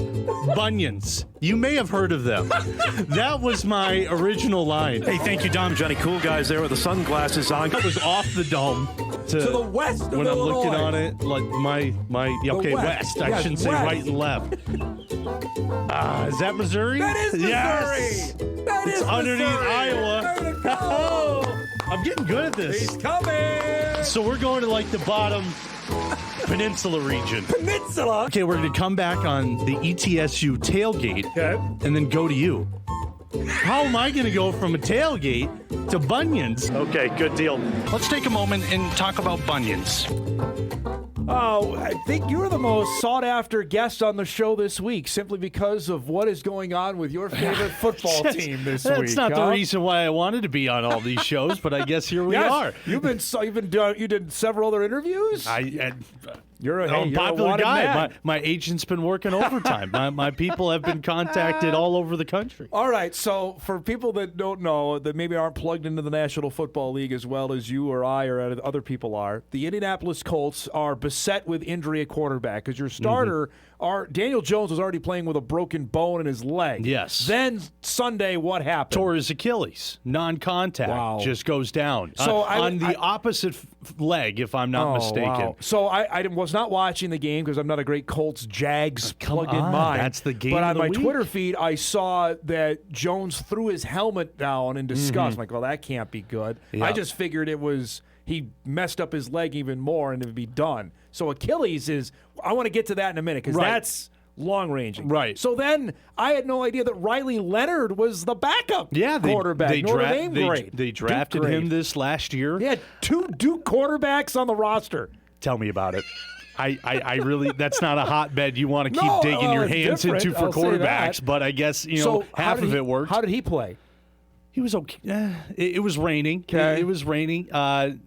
bunions. You may have heard of them. That was my original line. Hey, thank you, Dom. Johnny Cool Guys there with the sunglasses on. It was off the dome to the west of when Illinois. I'm looking on it, like west. Yes, I shouldn't say west. right and left. Is that Missouri? That is Missouri. Yes. It's underneath Missouri. Iowa. I'm getting good at this. He's coming. So we're going to like the bottom peninsula region. Peninsula? Okay, we're going to come back on the ETSU tailgate and then go to you. How am I going to go from a tailgate to bunions? Okay, good deal. Let's take a moment and talk about bunions. Oh, I think you're the most sought-after guest on the show this week, simply because of what is going on with your favorite football team this week. That's not the reason why I wanted to be on all these shows, but I guess here we are. You did several other interviews. You're a popular guy. Man. My agent's been working overtime. my people have been contacted all over the country. All right, so for people that don't know, that maybe aren't plugged into the National Football League as well as you or I or other people are, the Indianapolis Colts are beset with injury at quarterback because your starter, Daniel Jones, was already playing with a broken bone in his leg. Yes. Then Sunday, what happened? Tore his Achilles. Non-contact. Wow. Just goes down. So on the opposite leg, if I'm not mistaken. Wow. So I was not watching the game because I'm not a great Colts-Jags plugged in mind. That's the game But of on the my week. Twitter feed, I saw that Jones threw his helmet down in disgust. I'm like, well, that can't be good. Yeah. I just figured he messed up his leg even more and it would be done. So Achilles is, I want to get to that in a minute because that's long-ranging. Right. So then I had no idea that Riley Leonard was the backup quarterback. They drafted him this last year. He had 2 Duke quarterbacks on the roster. Tell me about it. I really, that's not a hotbed you want to keep digging your hands into for quarterbacks, but I guess, half of it worked. How did he play? He was okay. It was raining. Okay. It was raining.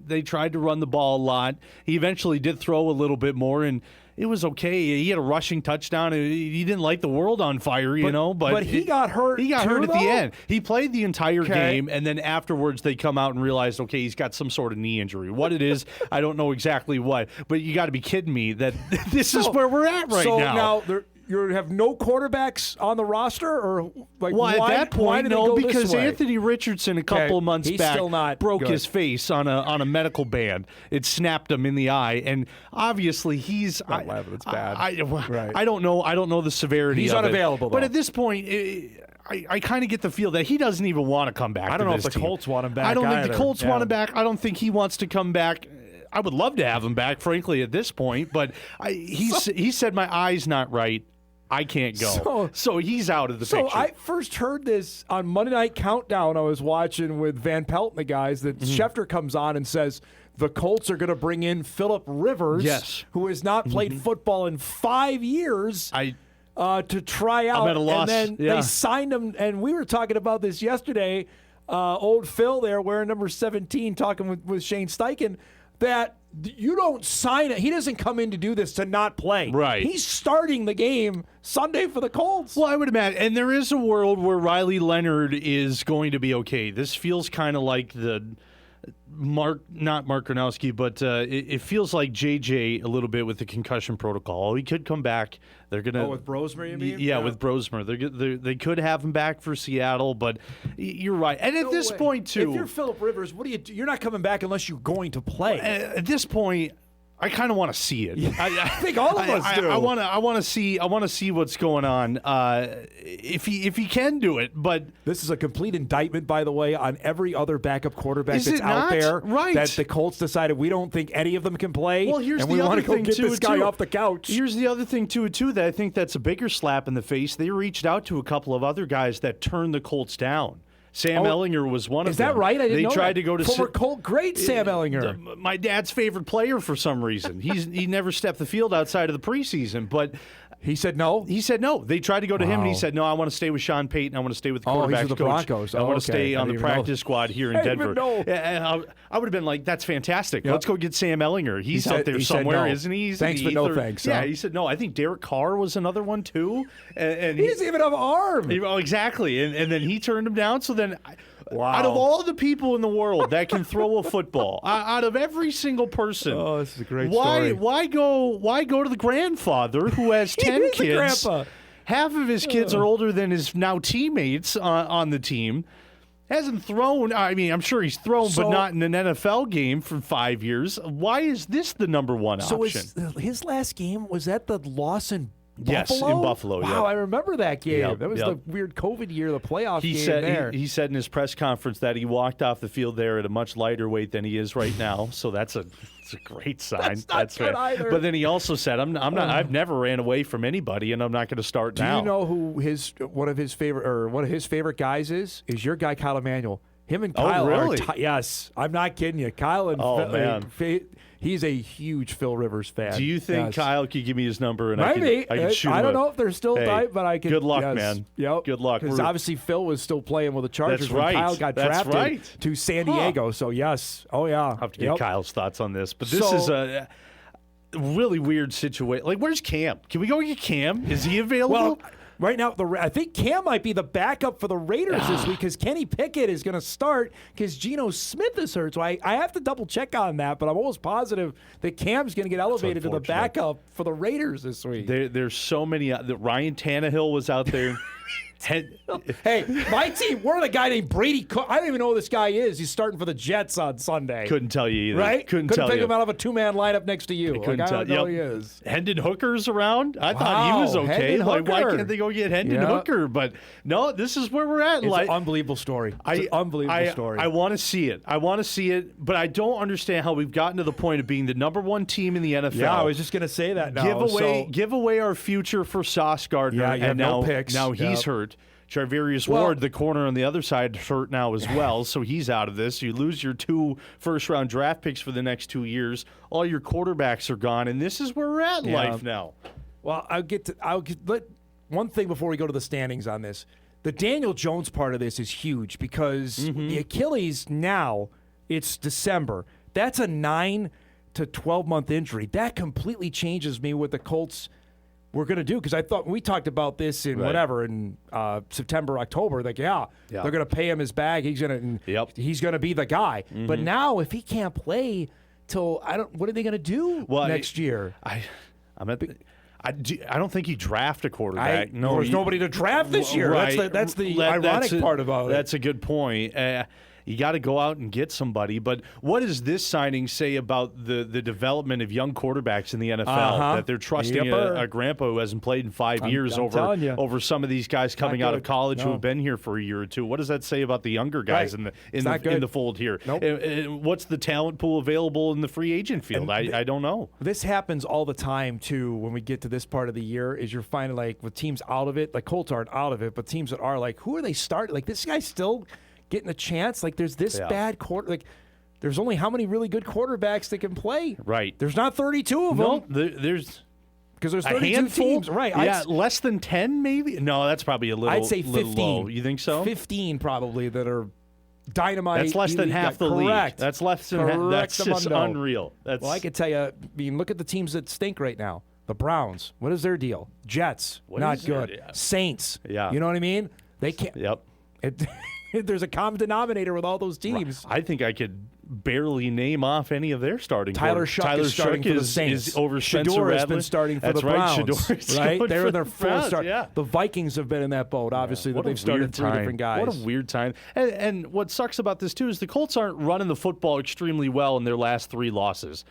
They tried to run the ball a lot. He eventually did throw a little bit more, and it was okay. He had a rushing touchdown. He didn't light the world on fire, but he got hurt. He got hurt at though? the end. He played the entire game, and then afterwards they come out and realized, okay, he's got some sort of knee injury. What it is, I don't know exactly what. But you got to be kidding me that this is where we're at right now. So now you have no quarterbacks on the roster, or like at that point, no, because Anthony Richardson a couple of months back still not broke good. his face on a medical band. It snapped him in the eye, and obviously he's it's bad. I don't know the severity. He's of unavailable, it. But though. at this point, I kind of get the feel that he doesn't even want to come back. I don't to know if this the team. Colts want him back. I don't think either. the Colts Yeah. want him back. I don't think he wants to come back. I would love to have him back, frankly, at this point. But he said my eye's not right. I can't go. So he's out of the picture. So I first heard this on Monday Night Countdown. I was watching with Van Pelt and the guys that Schefter comes on and says the Colts are going to bring in Phillip Rivers, who has not played football in 5 years. To try out. I'm at a loss. And then they signed him, and we were talking about this yesterday. Old Phil there wearing number 17 talking with Shane Steichen that you don't sign it. He doesn't come in to do this to not play. Right. He's starting the game Sunday for the Colts. Well, I would imagine. And there is a world where Riley Leonard is going to be okay. This feels kind of like the not Mark Gronowski, but it feels like JJ a little bit with the concussion protocol. He could come back. They're gonna with Brosmer, you mean? Yeah, with Brosmer. They could have him back for Seattle, but you're right. And at this point, too, if you're Phillip Rivers, what do you do? You're not coming back unless you're going to play. At this point, I kind of want to see it. I think all of us do. I want to see what's going on. If he can do it, but this is a complete indictment, by the way, on every other backup quarterback Is that's it out not? there. Right. That the Colts decided we don't think any of them can play. Well, here's and the we other want to go thing get to this it, guy too. off the couch. Here's the other thing to it too that I think that's a bigger slap in the face. They reached out to a couple of other guys that turned the Colts down. Sam Ellinger was one of them. Is that right? I didn't know They tried that. to go to former Colt great Sam Ellinger. My dad's favorite player for some reason. He never stepped the field outside of the preseason, but he said no. He said no. They tried to go to him, and he said no. I want to stay with Sean Payton. I want to stay with the quarterbacks he's with the coach. Broncos. I want to okay. stay on the practice squad here in I didn't Denver. even know. I would have been like, that's fantastic. Yep. Let's go get Sam Ellinger. He's out there he said somewhere, no. isn't he? Thanks, but no thanks. Yeah, huh? he said no. I think Derek Carr was another one too. And he doesn't even have an arm. Oh, exactly. And then he turned him down. So then. Wow. Out of all the people in the world that can throw a football, out of every single person, oh, this is a great story. Why go to the grandfather who has 10 kids? Grandpa. Half of his kids are older than his now teammates on the team. Hasn't thrown. I mean, I'm sure he's thrown, but not in an NFL game for 5 years. Why is this the number one option? So his last game, was that the loss in Buffalo? Yes, in Buffalo. Wow, yep. I remember that game. Yep, That was yep. the weird COVID year, the playoff game said, there. He said in his press conference that he walked off the field there at a much lighter weight than he is right now. So it's a great sign. That's not good either. But then he also said, "I'm not. I've never ran away from anybody, and I'm not going to start now." Do you know who one of his favorite guys is? Is your guy Kyle Emanuel? Him and Kyle really? are yes, I'm not kidding you. Kyle and he's a huge Phil Rivers fan. Do you think Kyle could give me his number and Maybe. I could shoot him? I don't know if they're still tight, but I could. Good luck, man. Yep. Good luck. Because obviously Phil was still playing with the Chargers That's when right. Kyle got drafted to San Diego. So yes. Oh yeah. I'll have to get Kyle's thoughts on this. But this is a really weird situation. Like, where's Cam? Can we go get Cam? Is he available? Well, right now, I think Cam might be the backup for the Raiders this week because Kenny Pickett is going to start because Geno Smith is hurt. So I have to double check on that, but I'm almost positive that Cam's going to get elevated to the backup for the Raiders this week. There's so many. Ryan Tannehill was out there. Hey, my team, we're on a guy named Brady Cook. I don't even know who this guy is. He's starting for the Jets on Sunday. Couldn't tell you either. Right? Couldn't pick you. him out of a two-man lineup next to you. I don't know who he is. Hendon Hooker's around. I thought he was okay. Hendon why Hooker. can't they go get Hendon Hooker? But no, this is where we're at. It's an unbelievable story. It's an unbelievable story. I want to see it. But I don't understand how we've gotten to the point of being the number one team in the NFL. Yeah, I was just going to say that now. Give away our future for Sauce Gardner. Yeah, you have now, no picks. Now he's hurt. Charvarius Ward, the corner on the other side, hurt now as well, so he's out of this. You lose your 2 first-round draft picks for the next 2 years. All your quarterbacks are gone, and this is where we're at in life now. Well, one thing before we go to the standings on this. The Daniel Jones part of this is huge because the Achilles now, it's December. That's a 9 to 12-month injury. That completely changes me with the Colts we're going to do, because I thought we talked about this in September, October. Like, they're going to pay him his bag. He's going to be the guy. But now, if he can't play till what are they going to do next year? I don't think you draft a quarterback. There's nobody to draft this year. Right. That's the ironic part about it. That's a good point. You got to go out and get somebody. But what does this signing say about the development of young quarterbacks in the NFL? That they're trusting a grandpa who hasn't played in 5 years over some of these guys coming out of college who have been here for a year or two. What does that say about the younger guys in the fold here? Nope. What's the talent pool available in the free agent field? I don't know. This happens all the time too. When we get to this part of the year, is you're finding like with teams out of it, like Colts aren't out of it, but teams that are like, who are they starting? Like this guy's still getting a chance. Like there's this bad quarter. Like there's only how many really good quarterbacks that can play. Right. There's not 32 of them. No, there's 32 teams. Right. Yeah, less than 10 maybe. No, that's probably a little. I'd say 15. Low. You think so? 15 probably that are dynamite. That's less than half the league. That's less than half. That's just unreal. Well, I could tell you. I mean, look at the teams that stink right now. The Browns. What is their deal? Jets. Not good. Saints. Yeah. You know what I mean? They can't. Yep. There's a common denominator with all those teams. I think I could barely name off any of their starting. Tyler Shuck is starting for the Saints. Is over Spencer Shador has Rattler. been starting for That's the right. Browns. Shador's right? going They're for in their the full Browns, start. yeah. The Vikings have been in that boat, obviously, that they've started 3 different guys. What a weird time. And what sucks about this, too, is the Colts aren't running the football extremely well in their last 3 losses.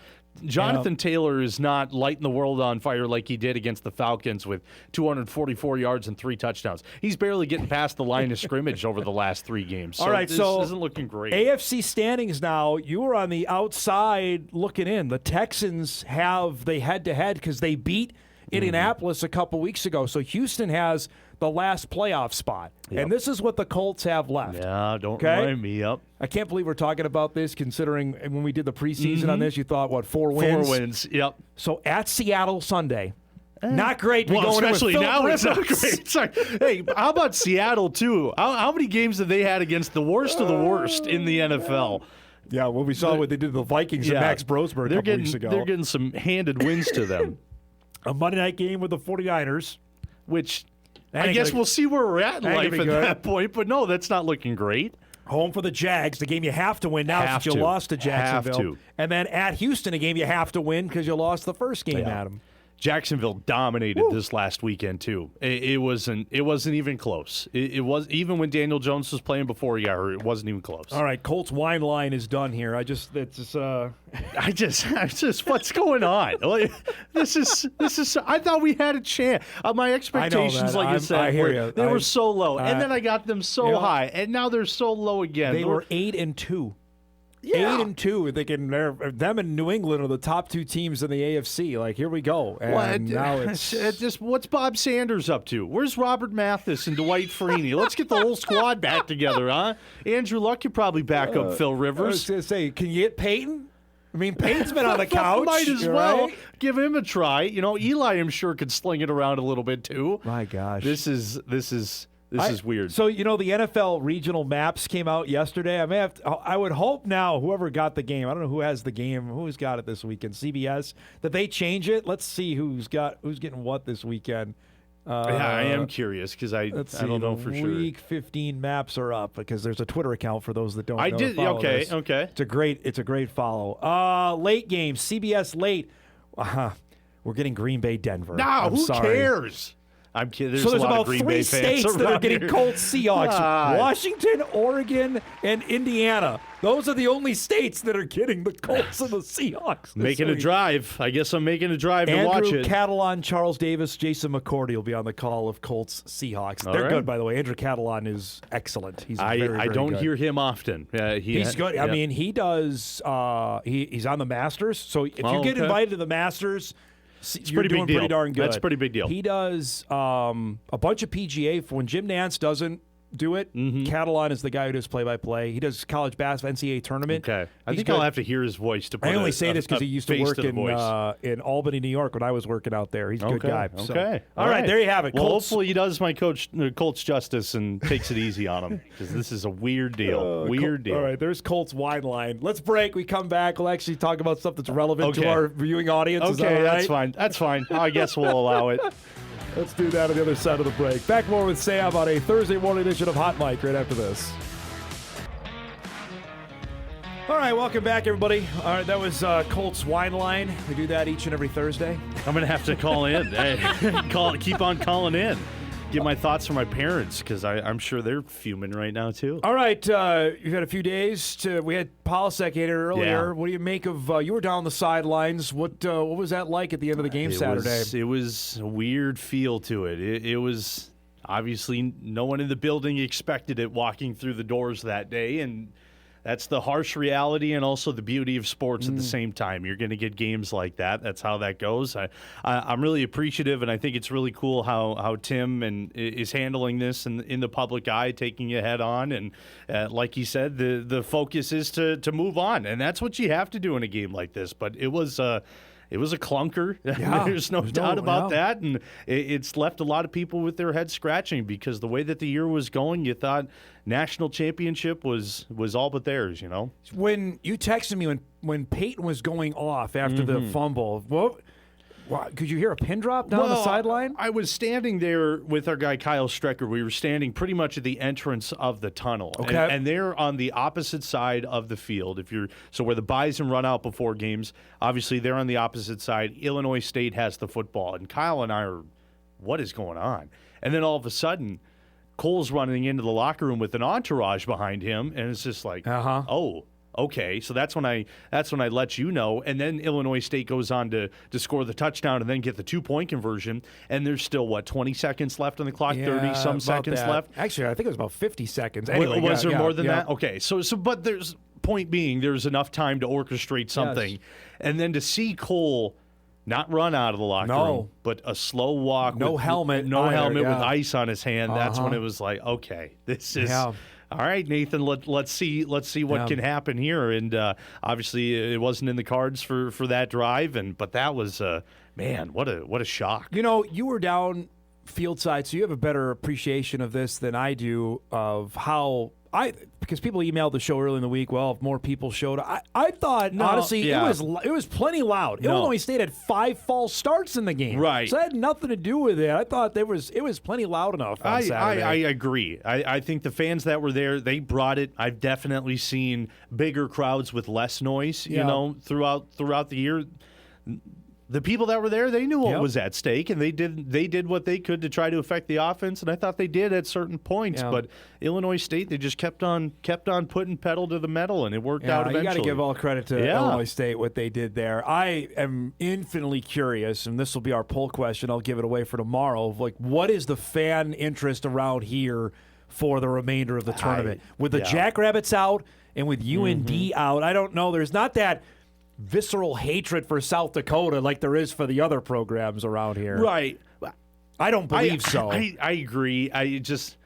Jonathan Taylor is not lighting the world on fire like he did against the Falcons with 244 yards and 3 touchdowns. He's barely getting past the line of scrimmage over the last 3 games. So all right, this isn't looking great. AFC standings now, you were on the outside looking in. The Texans have the head-to-head because they beat Indianapolis a couple weeks ago. So Houston has the last playoff spot. Yep. And this is what the Colts have left. Yeah, don't remind me. Yep. I can't believe we're talking about this considering when we did the preseason on this, you thought, 4 wins? 4 wins, yep. So at Seattle Sunday. Not great. Well, especially now it's not great. Sorry. Hey, how about Seattle, too? How many games have they had against the worst of the worst in the NFL? Yeah, well, we saw what they did to the Vikings and Max Brosberg a couple weeks ago. They're getting some handed wins to them. A Monday night game with the 49ers, which I guess we'll see where we're at in life at that point. But no, that's not looking great. Home for the Jags, the game you have to win now since you lost to Jacksonville. And then at Houston, a game you have to win because you lost the first game at them. Jacksonville dominated this last weekend too. It wasn't even close. It was even when Daniel Jones was playing before he got hurt. It wasn't even close. All right, Colts wine line is done here. I just what's going on? This is. I thought we had a chance. My expectations, like you said, they were so low, and then I got them so high, and now they're so low again. They were 8-2. Yeah. 8-2, thinking them and New England are the top two teams in the AFC. Like, here we go. And now it's just what's Bob Sanders up to? Where's Robert Mathis and Dwight Freeney? Let's get the whole squad back together, huh? Andrew Luck could probably back up Phil Rivers. I was going to say, can you get Peyton? I mean, Peyton's been on the couch. Might as well right? give him a try. Eli, I'm sure, could sling it around a little bit too. My gosh, this is weird. So the NFL regional maps came out yesterday. I would hope now whoever got the game, I don't know who has the game, who's got it this weekend, CBS, that they change it. Let's see who's getting what this weekend. I am curious because I don't know for sure. Week 15 maps are up because there's a Twitter account for those that don't know. I did. Okay. It's a great follow. Late game, CBS late. We're getting Green Bay, Denver. No, who cares? I'm kidding. So there's a lot about of Green 3 Bay states fans that are getting here. Colts, Seahawks. Washington, Oregon, and Indiana. Those are the only states that are getting the Colts and the Seahawks. Making a drive. I guess I'm making a drive Andrew to watch it. Catalon, Charles Davis, Jason McCourty will be on the call of Colts, Seahawks. They're good, by the way. Andrew Catalon is excellent. He's very, very I don't good. hear him often. He's good. Yeah. I mean, he does. He's on the Masters. So if you get invited to the Masters, you're doing pretty darn good. That's a pretty big deal. He does a bunch of PGA. For when Jim Nantz doesn't do it, Catalan is the guy who does play-by-play. He does college basketball, NCAA tournament. Okay. I think I'll have to hear his voice to put I only say this because he used to work in Albany, New York when I was working out there. He's a good guy. So. Okay. All right, there you have it. Well, Colts. hopefully he does my Colts justice and takes it easy on him because this is a weird deal. Weird deal. All right, there's Colts wine line. Let's break. We come back. We'll actually talk about stuff that's relevant to our viewing audience. Okay, Is that all right? that's fine. That's fine. I guess we'll allow it. Let's do that on the other side of the break. Back more with Sam on a Thursday morning edition of Hot Mic right after this. All right, welcome back, everybody. All right, that was Colts Wine Line. We do that each and every Thursday. I'm going to have to call in. Keep on calling in. Get my thoughts from my parents because I'm sure they're fuming right now, too. All right, you've had a few days. We had Polasek here earlier. Yeah. What do you make of you were down the sidelines. What was that like at the end of the game Saturday? It was a weird feel to it. It was obviously no one in the building expected it walking through the doors that day, and that's the harsh reality and also the beauty of sports at the same time. You're going to get games like that. That's how that goes. I'm really appreciative, and I think it's really cool how Tim is handling this in the public eye, taking it head on. And like he said, the focus is to move on, and that's what you have to do in a game like this. But it was a clunker. Yeah, There's no doubt about that. And it's left a lot of people with their heads scratching because the way that the year was going, you thought national championship was all but theirs, you know? When you texted me when Peyton was going off after the fumble, could you hear a pin drop down the sideline? I was standing there with our guy Kyle Strecker. We were standing pretty much at the entrance of the tunnel. Okay. And they're on the opposite side of the field. So where the Bison run out before games, obviously they're on the opposite side. Illinois State has the football. And Kyle and I are, what is going on? And then all of a sudden, Cole's running into the locker room with an entourage behind him, and it's just like, oh, okay. So that's when I let you know. And then Illinois State goes on to score the touchdown and then get the 2-point conversion. And there's still 20 seconds left on the clock, 30 some seconds left. Actually, I think it was about 50 seconds. Anyway, was there more than that? Okay. So but there's point being there's enough time to orchestrate something, Yes. and then to see Cole. Not run out of the locker room, but a slow walk. No helmet with ice on his hand. That's when it was like, okay, this is all right, Nathan. Let's see what can happen here. And obviously, it wasn't in the cards for that drive. But that was man, what a shock. You know, you were down field side, so you have a better appreciation of this than I do of how. Because people emailed the show early in the week. Well, if more people showed, I thought honestly it was plenty loud. Illinois State had 5 false starts in the game, right? So that had nothing to do with it. I thought it was plenty loud enough on Saturday. I agree. I think the fans that were there, they brought it. I've definitely seen bigger crowds with less noise. You know, throughout the year. The people that were there, they knew what was at stake, and they did what they could to try to affect the offense, and I thought they did at certain points. But Illinois State, they just kept on putting pedal to the metal, and it worked out eventually. You got to give all credit to Illinois State what they did there. I am infinitely curious, and this will be our poll question. I'll give it away for tomorrow. Like, what is the fan interest around here for the remainder of the tournament. With the yeah. Jackrabbits out and with UND out, I don't know. There's not that visceral hatred for South Dakota like there is for the other programs around here. Right. I don't believe so. I agree.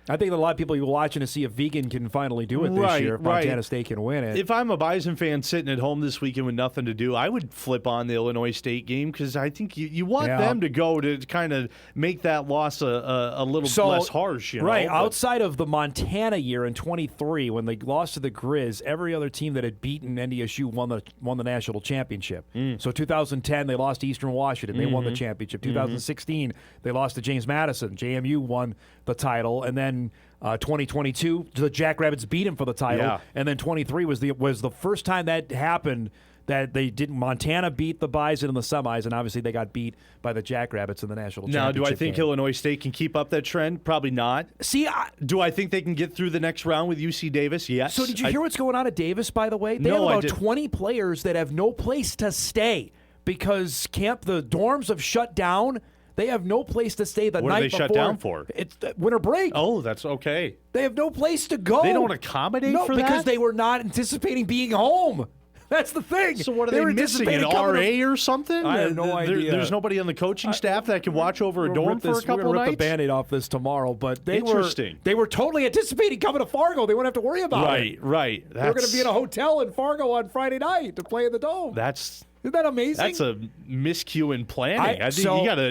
I think that a lot of people are watching to see if Vegan can finally do it this year, if Montana State can win it. If I'm a Bison fan sitting at home this weekend with nothing to do, I would flip on the Illinois State game because I think you want them to go to kind of make that loss a little less harsh. Right. Outside of the Montana year in 23, when they lost to the Grizz, every other team that had beaten NDSU won the national championship. So 2010, they lost to Eastern Washington. They won the championship. 2016, they lost to James Madison. JMU won the title. And then 2022, the Jackrabbits beat him for the title, and then 23 was the first time that happened that they didn't. Montana beat the Bison in the semis, and obviously they got beat by the Jackrabbits in the national championship. Now, do I think Illinois State can keep up that trend? Probably not. See, do I think they can get through the next round with UC Davis? Yes. So did you hear what's going on at Davis, by the way? They have about 20 players that have no place to stay because the dorms have shut down. They have no place to stay the night before. What are they shut down for? It's winter break. Oh, that's okay. They have no place to go. They don't accommodate for that? No, because they were not anticipating being home. That's the thing. So what are they missing? An RA or something? I have no idea. There's nobody on the coaching staff that can watch over a dorm for a couple nights? We're going to rip the Band-Aid off this tomorrow, but they were totally anticipating coming to Fargo. They wouldn't have to worry about it. Right. They were going to be in a hotel in Fargo on Friday night to play in the Dome. Isn't that amazing? That's a miscue in planning. I think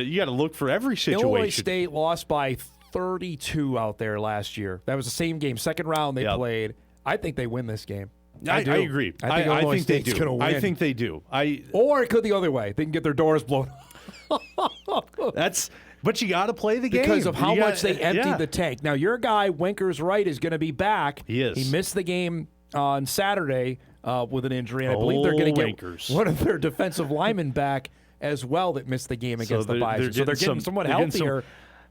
you gotta look for every situation. Illinois State lost by 32 out there last year. That was the same game, second round they played. I think they win this game. I agree. I think Illinois State's going to win. I think they do. Or it could the other way. They can get their doors blown. But you got to play the game because of how much they emptied the tank. Now your guy Winkers Wright is going to be back. He is. He missed the game on Saturday with an injury, and I believe they're going to get one of their defensive linemen back as well that missed the game against the Bison. So they're getting somewhat healthier.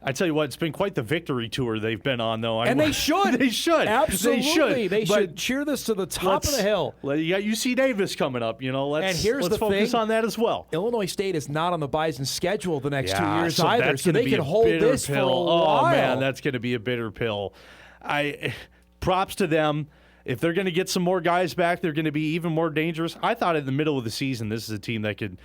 I tell you what, it's been quite the victory tour they've been on, though. And they should. They should. Absolutely. They should cheer this to the top of the hill. You got UC Davis coming up. Let's focus on that as well. Illinois State is not on the Bison schedule the next 2 years either, so they can hold this for a while. Oh, man, that's going to be a bitter pill. Props to them. If they're going to get some more guys back, they're going to be even more dangerous. I thought in the middle of the season, this is a team that could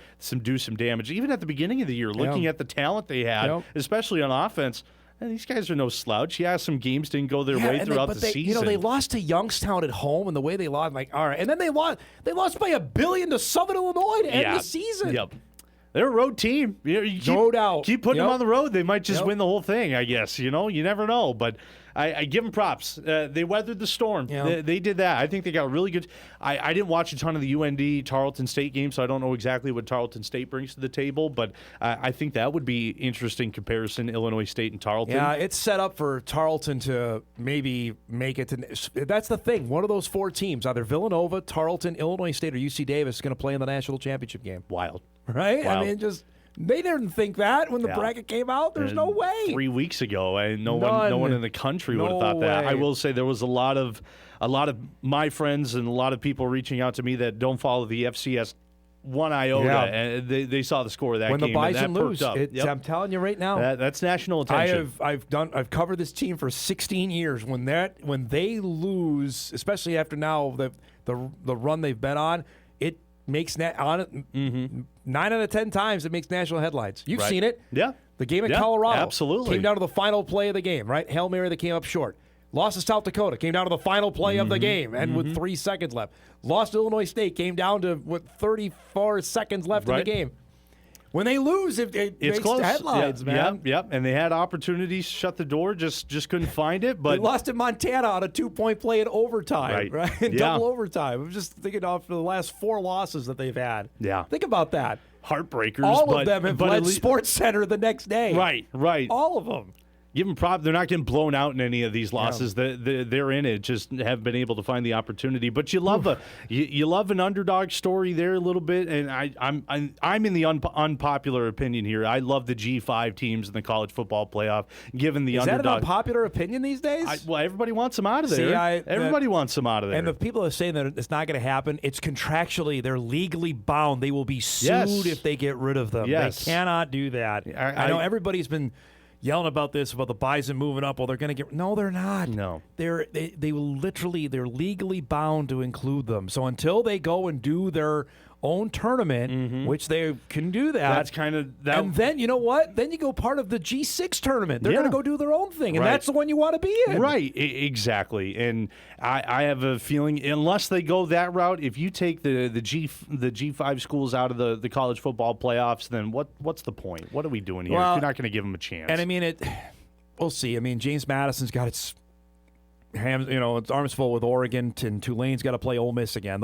do some damage. Even at the beginning of the year, looking at the talent they had, especially on offense, and these guys are no slouch. Yeah, some games didn't go their way throughout the season. They lost to Youngstown at home, and the way they lost, all right. And then they lost by $1 billion to Southern Illinois to end the season. Yep. They're a road team. No doubt. Keep putting them on the road. They might just win the whole thing, I guess. You never know. But I give them props. They weathered the storm. They did that. I think they got really good. I didn't watch a ton of the UND Tarleton State game, so I don't know exactly what Tarleton State brings to the table. But I think that would be interesting comparison, Illinois State and Tarleton. Yeah, it's set up for Tarleton to maybe make it to. That's the thing. One of those four teams, either Villanova, Tarleton, Illinois State, or UC Davis, is going to play in the national championship game. Wild. Right? Wow. I mean, they didn't think that when the bracket came out. There's no way. 3 weeks ago, no one in the country would have thought that. I will say there was a lot of my friends and a lot of people reaching out to me that don't follow the FCS one iota, and they saw the score of that game. When the Bison lose, I'm telling you right now, that's national attention. I've covered this team for 16 years. When they lose, especially after now the run they've been on, it makes 9 out of 10 times it makes national headlines. You've seen it. Yeah. The game in Colorado absolutely came down to the final play of the game, right? Hail Mary that came up short. Lost to South Dakota, came down to the final play of the game, and with 3 seconds left. Lost to Illinois State, came down to 34 seconds left in the game. When they lose, it makes close. Headlines, man. Yep. And they had opportunities to shut the door, just couldn't find it. But they lost to Montana on a 2-point play in overtime, right? In double overtime. I'm just thinking of the last 4 losses that they've had. Yeah. Think about that. Heartbreakers. All of them have led Sports Center the next day. Right. All of them. Give them props. They're not getting blown out in any of these losses. They're in it. Just have been able to find the opportunity. But you love you love an underdog story there a little bit. And I'm in the unpopular opinion here. I love the G5 teams in the college football playoff. Given the underdog, is that an unpopular opinion these days? Well, everybody wants them out of there. Everybody wants them out of there. And the people are saying that it's not going to happen. It's contractually, they're legally bound. They will be sued if they get rid of them. Yes. They cannot do that. I know everybody's been yelling about the Bison moving up. Well, they're going to get. No, they're not. No. They're legally bound to include them. So until they go and do their own tournament, which they can do that. That's kind of that. And then you know what? Then you go part of the G6 tournament. They're going to go do their own thing, and Right. that's the one you want to be in. Right, exactly. And I have a feeling, unless they go that route, if you take the G5 schools out of the college football playoffs, then what's the point? What are we doing here? Well, You're not going to give them a chance. And I mean we'll see. I mean, James Madison's got its its arms full with Oregon, and Tulane's got to play Ole Miss again.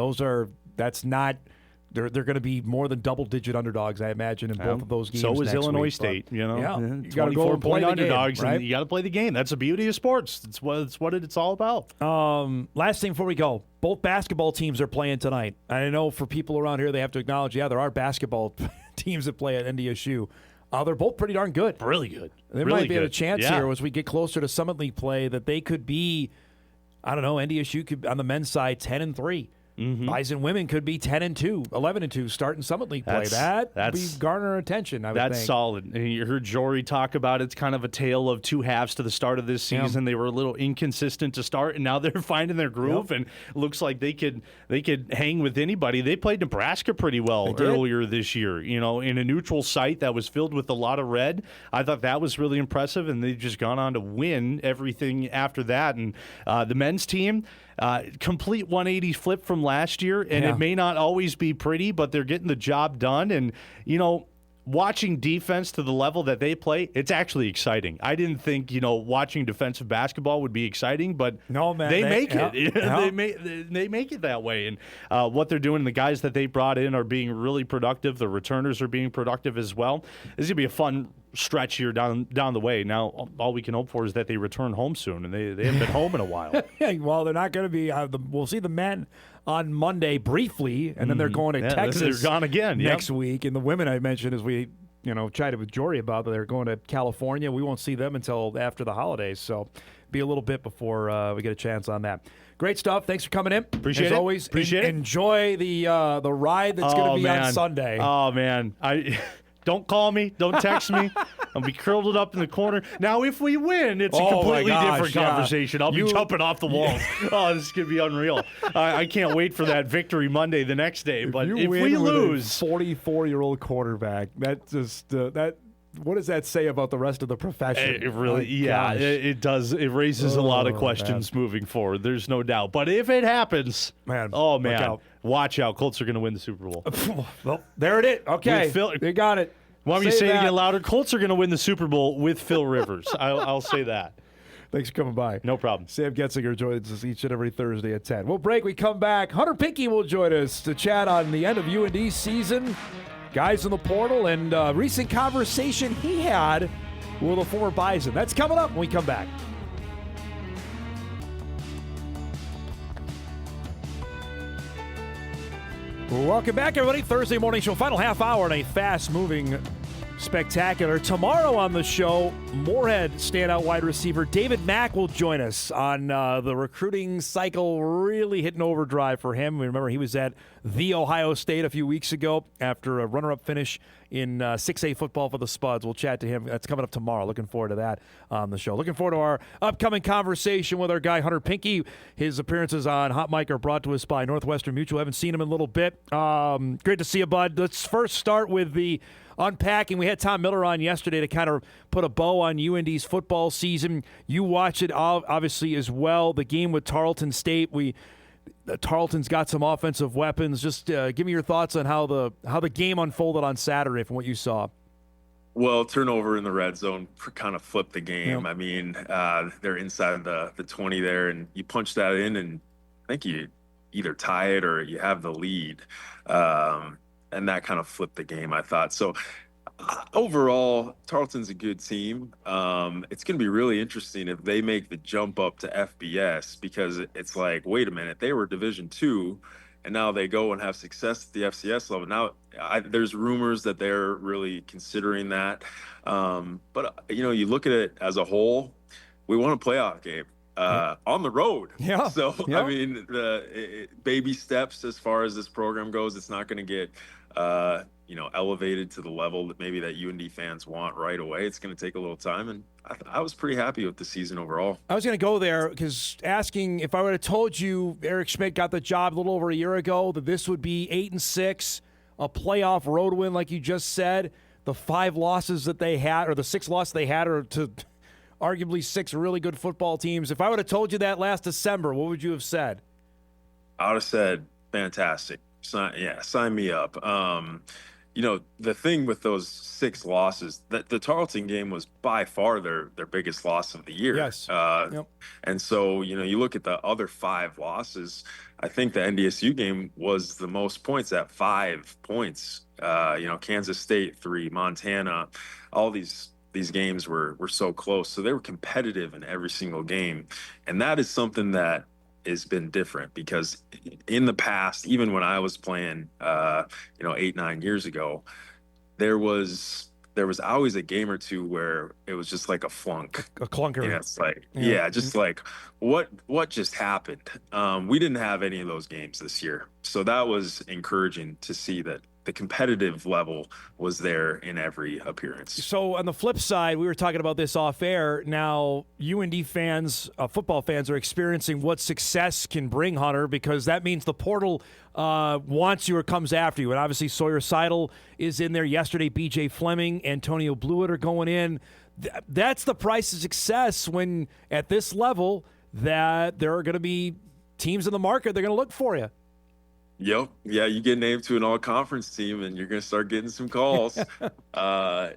They're going to be more than double-digit underdogs, I imagine, in both of those games. So is next Illinois week. State. You got to go and play underdogs, right? and you got to play the game. That's the beauty of sports. It's what it's all about. Last thing before we go, both basketball teams are playing tonight. I know for people around here, they have to acknowledge, there are basketball teams that play at NDSU. They're both pretty darn good. Really good. There really might be good. a chance here as we get closer to Summit League play that they could be, I don't know, NDSU could, on the men's side, 10-3. Bison women could be 10-2, 11-2, starting Summit League play. That would be garner attention, I would think. That's solid. And you heard Jory talk about it's kind of a tale of two halves to the start of this season. They were a little inconsistent to start, and now they're finding their groove, and looks like they could hang with anybody. They played Nebraska pretty well earlier this year, in a neutral site that was filled with a lot of red. I thought that was really impressive, and they've just gone on to win everything after that. And the men's team, complete 180 flip from last year, and it may not always be pretty, but they're getting the job done. And, watching defense to the level that they play, it's actually exciting. I didn't think, watching defensive basketball would be exciting, but no, man, they make it. They make it that way. And what they're doing, the guys that they brought in are being really productive. The returners are being productive as well. This is going to be a fun stretch here down the way. Now, all we can hope for is that they return home soon, and they haven't been home in a while. Well, they're not going to be. We'll see the men on Monday briefly, and then they're going to Texas. They're gone again next week. And the women I mentioned, as we chatted with Jory about, that they're going to California. We won't see them until after the holidays, so be a little bit before we get a chance on that. Great stuff. Thanks for coming in. Appreciate it. As always, enjoy the ride that's going to be on Sunday. Oh man, don't call me. Don't text me. I'll be curled up in the corner. Now, if we win, it's a completely different conversation. I'll be jumping off the walls. Oh, this is going to be unreal. I can't wait for that victory Monday the next day. But if we lose, 44-year-old quarterback, that just what does that say about the rest of the profession? It really, it does. It raises a lot of questions moving forward. There's no doubt. But if it happens, watch out. Colts are going to win the Super Bowl. Well, there it is. Okay, they got it. Want me to say it again louder? Colts are going to win the Super Bowl with Phil Rivers. I'll say that. Thanks for coming by. No problem. Sam Goetzinger joins us each and every Thursday at 10. We'll break. We come back. Hunter Pinke will join us to chat on the end of UND season, guys in the portal, and recent conversation he had with a former Bison. That's coming up when we come back. Welcome back, everybody. Thursday morning show, final half hour, and a fast-moving spectacular. Tomorrow on the show, Moorhead standout wide receiver David Mack will join us on the recruiting cycle really hitting overdrive for him. Remember, he was at The Ohio State a few weeks ago after a runner-up finish in 6A football for the Spuds. We'll chat to him. That's coming up tomorrow. Looking forward to that on the show. Looking forward to our upcoming conversation with our guy, Hunter Pinke. His appearances on Hot Mic are brought to us by Northwestern Mutual. Haven't seen him in a little bit. Great to see you, bud. Let's first start with the unpacking. We had Tom Miller on yesterday to kind of put a bow on UND's football season. You watch it obviously as well. The game with Tarleton State, Tarleton's got some offensive weapons. Just give me your thoughts on how the game unfolded on Saturday from what you saw. Well, turnover in the red zone kind of flipped the game. Yep. I mean, they're inside the 20 there, and you punch that in, and I think you either tie it or you have the lead. And that kind of flipped the game, I thought. So overall, Tarleton's a good team. It's going to be really interesting if they make the jump up to FBS, because it's like, wait a minute, they were Division II, and now they go and have success at the FCS level. Now, there's rumors that they're really considering that. But, you look at it as a whole, we won a playoff game. On the road. Yeah. So, yeah. I mean, baby steps as far as this program goes. It's not going to get elevated to the level that maybe that UND fans want right away. It's going to take a little time, and I was pretty happy with the season overall. I was going to go there because asking if I would have told you Eric Schmidt got the job a little over a year ago, that this would be 8-6, a playoff road win, like you just said, the 5 losses that they had, or the 6 losses they had, are to arguably 6 really good football teams. If I would have told you that last December, what would you have said? I would have said, fantastic. Sign me up. The thing with those 6 losses, that the Tarleton game was by far their biggest loss of the year. Yes. And so, you look at the other 5 losses, I think the NDSU game was the most points at 5 points. Kansas State 3, Montana, all these games were so close. So they were competitive in every single game. And that is something that has been different, because in the past, even when I was playing, 8-9 years ago, there was always a game or two where it was just like a flunk, a clunker. It's like, like what just happened? We didn't have any of those games this year. So that was encouraging to see that the competitive level was there in every appearance. So on the flip side, we were talking about this off air. Now, UND fans, football fans, are experiencing what success can bring, Hunter, because that means the portal wants you or comes after you. And obviously, Sawyer Seidel is in there yesterday. B.J. Fleming, Antonio Blewett are going in. That's the price of success when, at this level, that there are going to be teams in the market they're going to look for you. Yep. Yeah, you get named to an all-conference team, and you're going to start getting some calls. I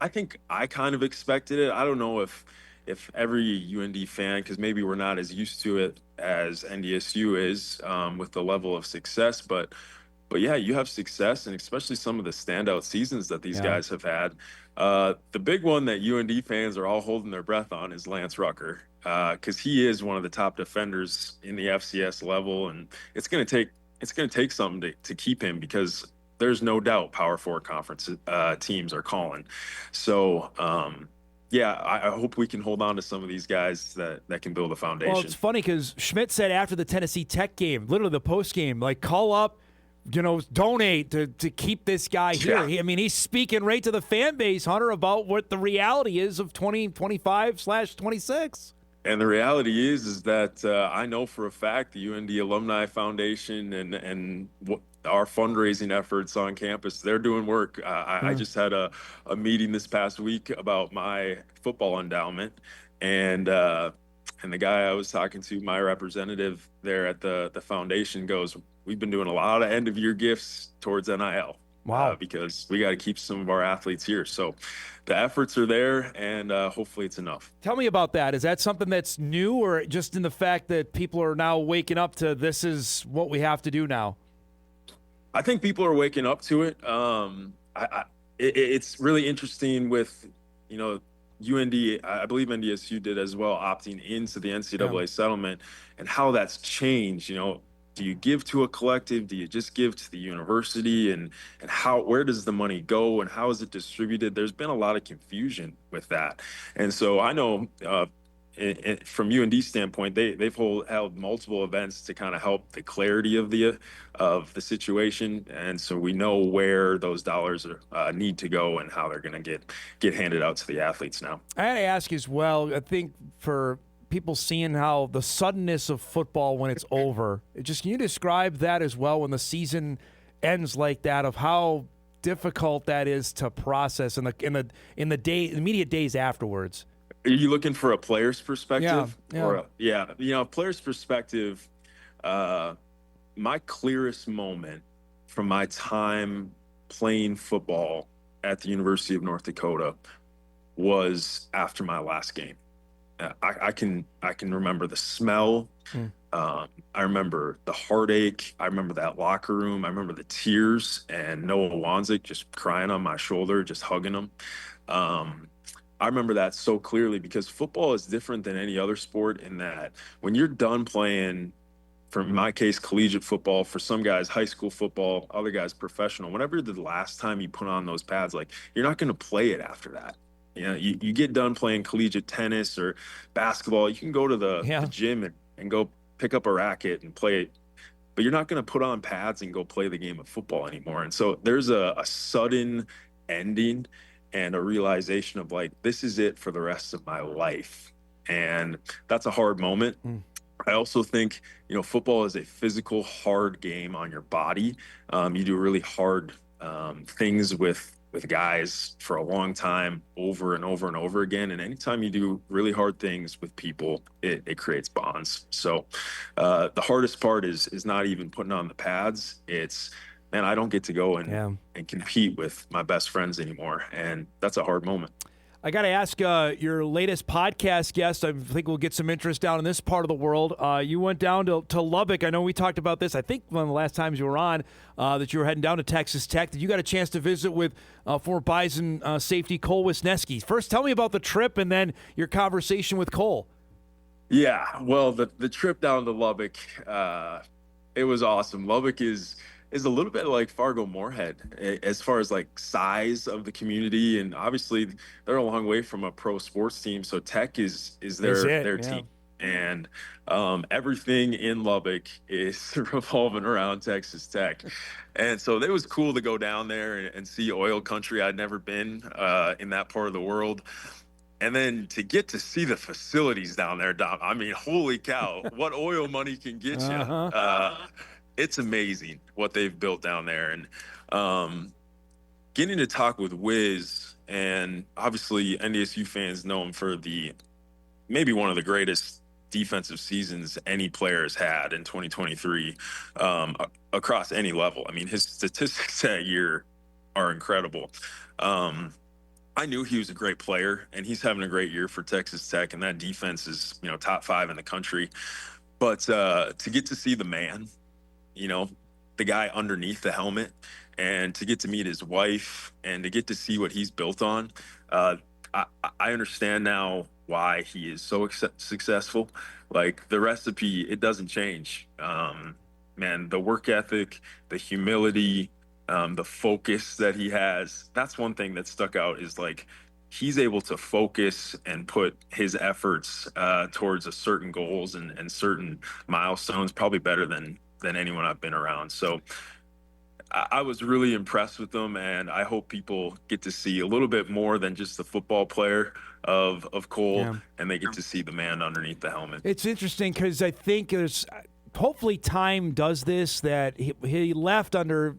think I kind of expected it. I don't know if every UND fan, because maybe we're not as used to it as NDSU is with the level of success, but yeah, you have success, and especially some of the standout seasons that these guys have had. The big one that UND fans are all holding their breath on is Lance Rucker, because he is one of the top defenders in the FCS level, and it's going to take something to keep him, because there's no doubt Power 4 conference teams are calling. So I hope we can hold on to some of these guys that can build a foundation. Well, it's funny because Schmidt said after the Tennessee Tech game, literally the post game, like, call up, donate to keep this guy here. He's speaking right to the fan base, Hunter, about what the reality is of 2025/26. And the reality is that I know for a fact the UND Alumni Foundation and our fundraising efforts on campus, they're doing work. I just had a meeting this past week about my football endowment, and the guy I was talking to, my representative there at the foundation, goes, we've been doing a lot of end-of-year gifts towards NIL. Wow. Because we got to keep some of our athletes here. So the efforts are there, and hopefully it's enough. Tell me about that. Is that something that's new, or just in the fact that people are now waking up to this is what we have to do now? I think people are waking up to it. It's really interesting with, UND, I believe NDSU did as well, opting into the NCAA settlement, and how that's changed. Do you give to a collective? Do you just give to the university? And where does the money go, and how is it distributed? There's been a lot of confusion with that. And so I know from UND's standpoint, they've held multiple events to kind of help the clarity of the situation. And so we know where those dollars need to go and how they're going to get handed out to the athletes now. I had to ask as well, I think for people seeing how the suddenness of football when it's over, can you describe that as well when the season ends like that, of how difficult that is to process in the immediate days afterwards? Are you looking for a player's perspective? Yeah. Player's perspective, my clearest moment from my time playing football at the University of North Dakota was after my last game. I can remember the smell. I remember the heartache. I remember that locker room. I remember the tears and Noah Wanzik just crying on my shoulder, just hugging him. I remember that so clearly, because football is different than any other sport in that when you're done playing, for my case, collegiate football, for some guys, high school football, other guys, professional, whenever the last time you put on those pads, like, you're not going to play it after that. You get done playing collegiate tennis or basketball, you can go to the gym and go pick up a racket and play but you're not going to put on pads and go play the game of football anymore. And so there's a sudden ending and a realization of like, this is it for the rest of my life. And that's a hard moment. I also think, football is a physical, hard game on your body. You do really hard things with guys for a long time, over and over and over again. And anytime you do really hard things with people, it creates bonds. So the hardest part is not even putting on the pads. It's, man, I don't get to go and compete with my best friends anymore. And that's a hard moment. I got to ask your latest podcast guest. I think we'll get some interest down in this part of the world. You went down to Lubbock. I know we talked about this, I think, one of the last times you were on, that you were heading down to Texas Tech. That you got a chance to visit with former Bison safety Cole Wisniewski. First, tell me about the trip and then your conversation with Cole. Yeah, well, the trip down to Lubbock, it was awesome. Lubbock is a little bit like Fargo-Moorhead as far as like size of the community, and obviously they're a long way from a pro sports team. So Tech is their team, and everything in Lubbock is revolving around Texas Tech. And so it was cool to go down there and see oil country. I'd never been in that part of the world. And then to get to see the facilities down there, Dom, I mean, holy cow, what oil money can get you. It's amazing what they've built down there. And getting to talk with Wiz, and obviously NDSU fans know him for maybe one of the greatest defensive seasons any player has had in 2023 across any level. I mean, his statistics that year are incredible. I knew he was a great player, and he's having a great year for Texas Tech, and that defense is, top 5 in the country. But to get to see the man, the guy underneath the helmet, and to get to meet his wife and to get to see what he's built on. I understand now why he is so successful. Like, the recipe, it doesn't change. Man, the work ethic, the humility, the focus that he has, that's one thing that stuck out, is like, he's able to focus and put his efforts towards a certain goals and certain milestones, probably better than anyone I've been around. So I was really impressed with them, and I hope people get to see a little bit more than just the football player of Cole, and they get to see the man underneath the helmet. It's interesting because I think there's hopefully time does this, that he left under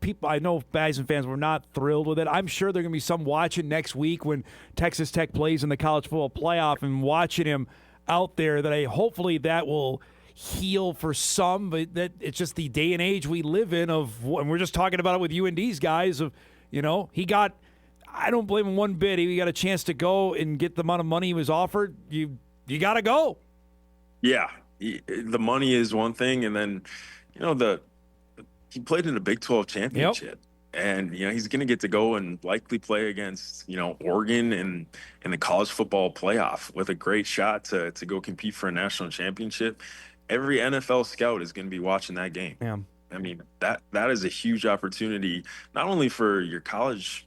people. I know Bison fans were not thrilled with it. I'm sure there are going to be some watching next week when Texas Tech plays in the college football playoff and watching him out there, that hopefully that will heal for some, but that it's just the day and age we live in and we're just talking about it with you and these guys he got, I don't blame him one bit. He got a chance to go and get the amount of money he was offered. You got to go. Yeah. The money is one thing. And then, he played in a Big 12 championship. Yep. And, he's going to get to go and likely play against, Oregon in the college football playoff with a great shot to go compete for a national championship. Every NFL scout is going to be watching that game. Yeah. I mean, that is a huge opportunity, not only for your college,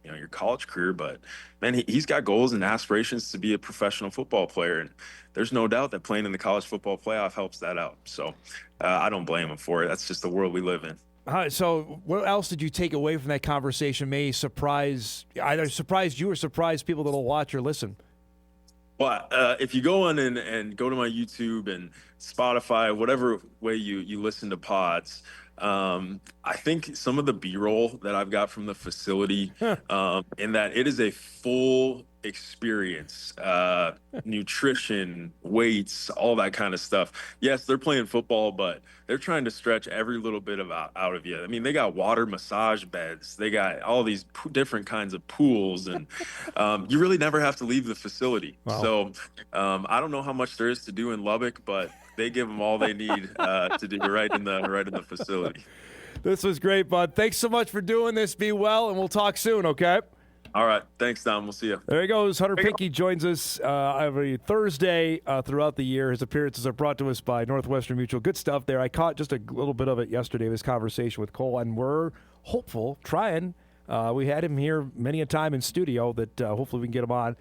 your college career, but man, he's got goals and aspirations to be a professional football player. And there's no doubt that playing in the college football playoff helps that out. So I don't blame him for it. That's just the world we live in. So what else did you take away from that conversation? Either surprise you or surprise people that'll watch or listen? Well, if you go on and go to my YouTube and Spotify, whatever way you listen to pods, I think some of the B-roll that I've got from the facility, in that it is a full experience, nutrition, weights, all that kind of stuff. Yes, they're playing football, but they're trying to stretch every little bit out of you. I mean, they got water massage beds. They got all these different kinds of pools, and you really never have to leave the facility. Wow. So I don't know how much there is to do in Lubbock, but they give them all they need to do right in the facility. This was great, bud. Thanks so much for doing this. Be well, and we'll talk soon, okay? All right. Thanks, Dom. We'll see you. There he goes. Hunter Pinke joins us every Thursday throughout the year. His appearances are brought to us by Northwestern Mutual. Good stuff there. I caught just a little bit of it yesterday, this conversation with Cole, and we're hopeful, trying. We had him here many a time in studio that hopefully we can get him on.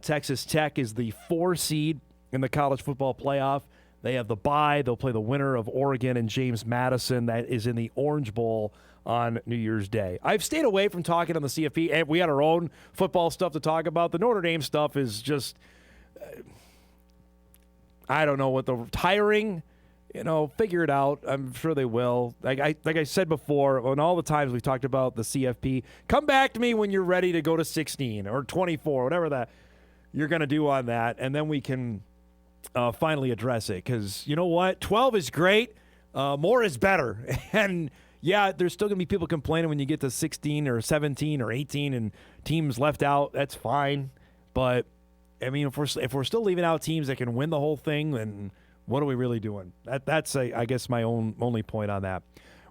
Texas Tech is the 4 seed in the college football playoff. They have the bye. They'll play the winner of Oregon and James Madison. That is in the Orange Bowl on New Year's Day. I've stayed away from talking on the CFP, and we had our own football stuff to talk about. The Notre Dame stuff is just, I don't know what the tiring. Figure it out. I'm sure they will. Like I said before, on all the times we've talked about the CFP, come back to me when you're ready to go to 16 or 24, whatever that you're going to do on that, and then we can finally address it. Because you know what? 12 is great. More is better. And, yeah, there's still going to be people complaining when you get to 16 or 17 or 18 and teams left out. That's fine. But, I mean, if we're still leaving out teams that can win the whole thing, then what are we really doing? That's I guess, my only point on that.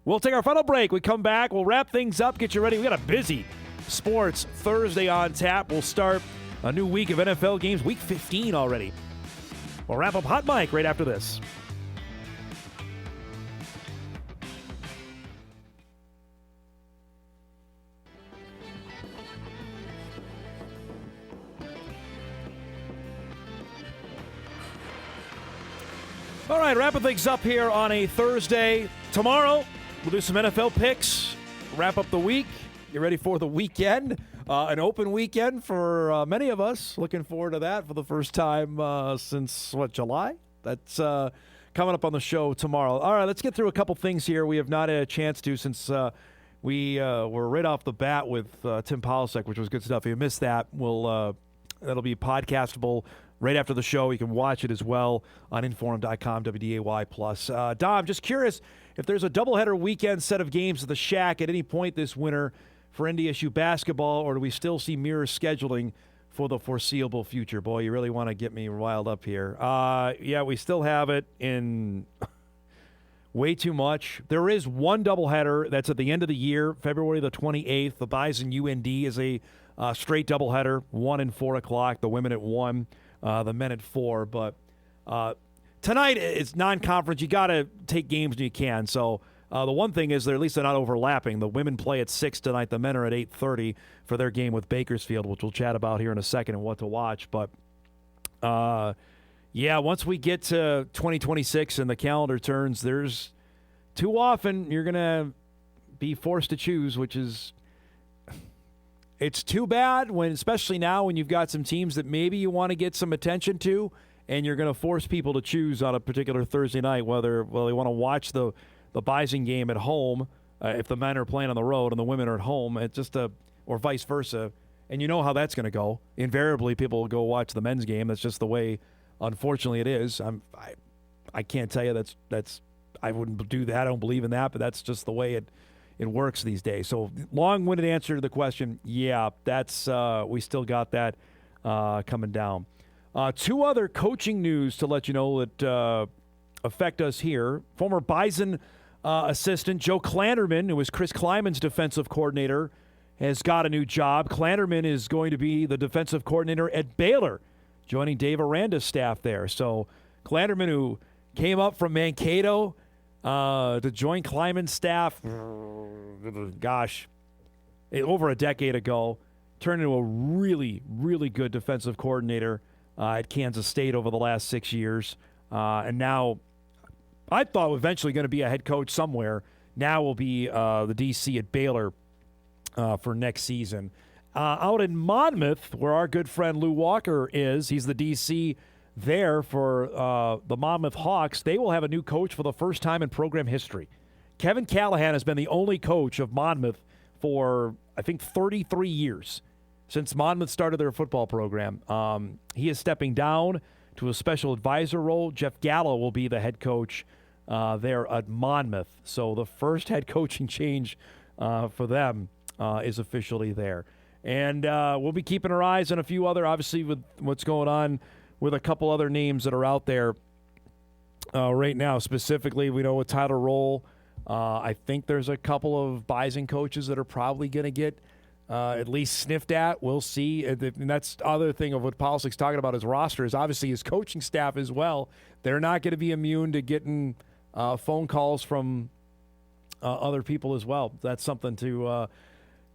We'll take our final break. We come back. We'll wrap things up, get you ready. We got a busy Sports Thursday on tap. We'll start a new week of NFL games, week 15 already. We'll wrap up Hot Mic right after this. All right, wrapping things up here on a Thursday. Tomorrow, we'll do some NFL picks, wrap up the week. Get ready for the weekend. An open weekend for many of us. Looking forward to that for the first time since, July? That's coming up on the show tomorrow. All right, let's get through a couple things here we have not had a chance to since we were right off the bat with Tim Polasek, which was good stuff. If you missed that, that'll be podcastable right after the show. You can watch it as well on Inforum.com, WDAY+. Dom, just curious if there's a doubleheader weekend set of games at the Shack at any point this winter for NDSU basketball, or do we still see mirror scheduling for the foreseeable future? Boy, you really want to get me riled up here. Yeah, we still have it in way too much. There is one doubleheader that's at the end of the year, February the 28th. The Bison UND is a straight doubleheader, 1 and 4 o'clock. The women at 1, the men at 4. But tonight it's non-conference. You got to take games when you can. So the one thing is, at least they're not overlapping. The women play at 6 tonight. The men are at 8:30 for their game with Bakersfield, which we'll chat about here in a second and what to watch. But, yeah, once we get to 2026 and the calendar turns, there's too often you're going to be forced to choose, which is – it's too bad, especially now when you've got some teams that maybe you want to get some attention to, and you're going to force people to choose on a particular Thursday night whether they want to watch the Bison game at home if the men are playing on the road and the women are at home. It's just or vice versa. And you know how that's going to go. Invariably, people will go watch the men's game. That's just the way, unfortunately, it is. I can't tell you that's I wouldn't do that. I don't believe in that, but that's just the way it works these days. So long-winded answer to the question, yeah, that's we still got that coming down. Two other coaching news to let you know that affect us here. Former Bison assistant Joe Klanderman, who was Chris Kleiman's defensive coordinator, has got a new job. Klanderman is going to be the defensive coordinator at Baylor, joining Dave Aranda's staff there. So Klanderman, who came up from Mankato to join Kleiman's staff, gosh, over a decade ago, turned into a really, really good defensive coordinator at Kansas State over the last 6 years. And now I thought eventually going to be a head coach somewhere. Now will be the DC at Baylor for next season. Out in Monmouth, where our good friend Lou Walker is, he's the DC there for the Monmouth Hawks. They will have a new coach for the first time in program history. Kevin Callahan has been the only coach of Monmouth for, I think, 33 years since Monmouth started their football program. He is stepping down to a special advisor role. Jeff Gallo will be the head coach there at Monmouth. So the first head coaching change for them is officially there. And we'll be keeping our eyes on a few other, obviously, with what's going on with a couple other names that are out there right now. Specifically, we know with Tyler Roll, I think there's a couple of Bison coaches that are probably going to get at least sniffed at. We'll see. And that's the other thing of what Polisek's talking about his roster is obviously his coaching staff as well. They're not going to be immune to getting phone calls from other people as well. That's something to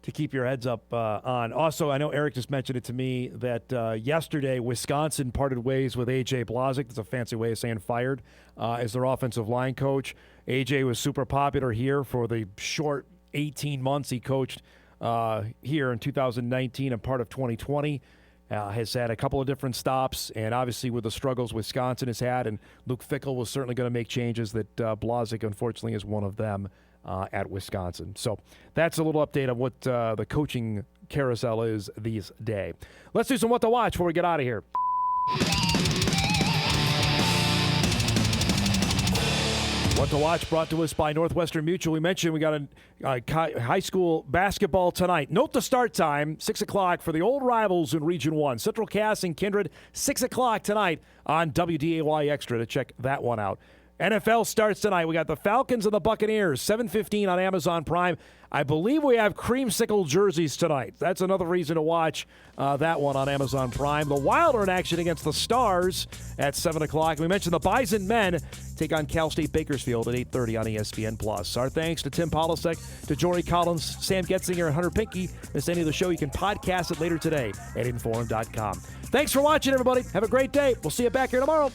to keep your heads up on. Also, I know Eric just mentioned it to me that yesterday Wisconsin parted ways with A.J. Polasek. That's a fancy way of saying fired as their offensive line coach. A.J. was super popular here for the short 18 months he coached here in 2019 and part of 2020. Has had a couple of different stops, and obviously with the struggles Wisconsin has had, and Luke Fickell was certainly going to make changes that Polasek, unfortunately, is one of them at Wisconsin. So that's a little update on what the coaching carousel is these days. Let's do some What to Watch before we get out of here. What to Watch brought to us by Northwestern Mutual. We mentioned we got a high school basketball tonight. Note the start time, 6 o'clock for the old rivals in Region 1. Central Cass and Kindred, 6 o'clock tonight on WDAY Extra to check that one out. NFL starts tonight. We got the Falcons and the Buccaneers, 7:15 on Amazon Prime. I believe we have creamsicle jerseys tonight. That's another reason to watch that one on Amazon Prime. The Wild are in action against the Stars at 7 o'clock. We mentioned the Bison men take on Cal State Bakersfield at 8:30 on ESPN+. Our thanks to Tim Polasek, to Jory Collins, Sam Goetzinger, and Hunter Pinke. Miss any of the show, you can podcast it later today at Inform.com. Thanks for watching, everybody. Have a great day. We'll see you back here tomorrow.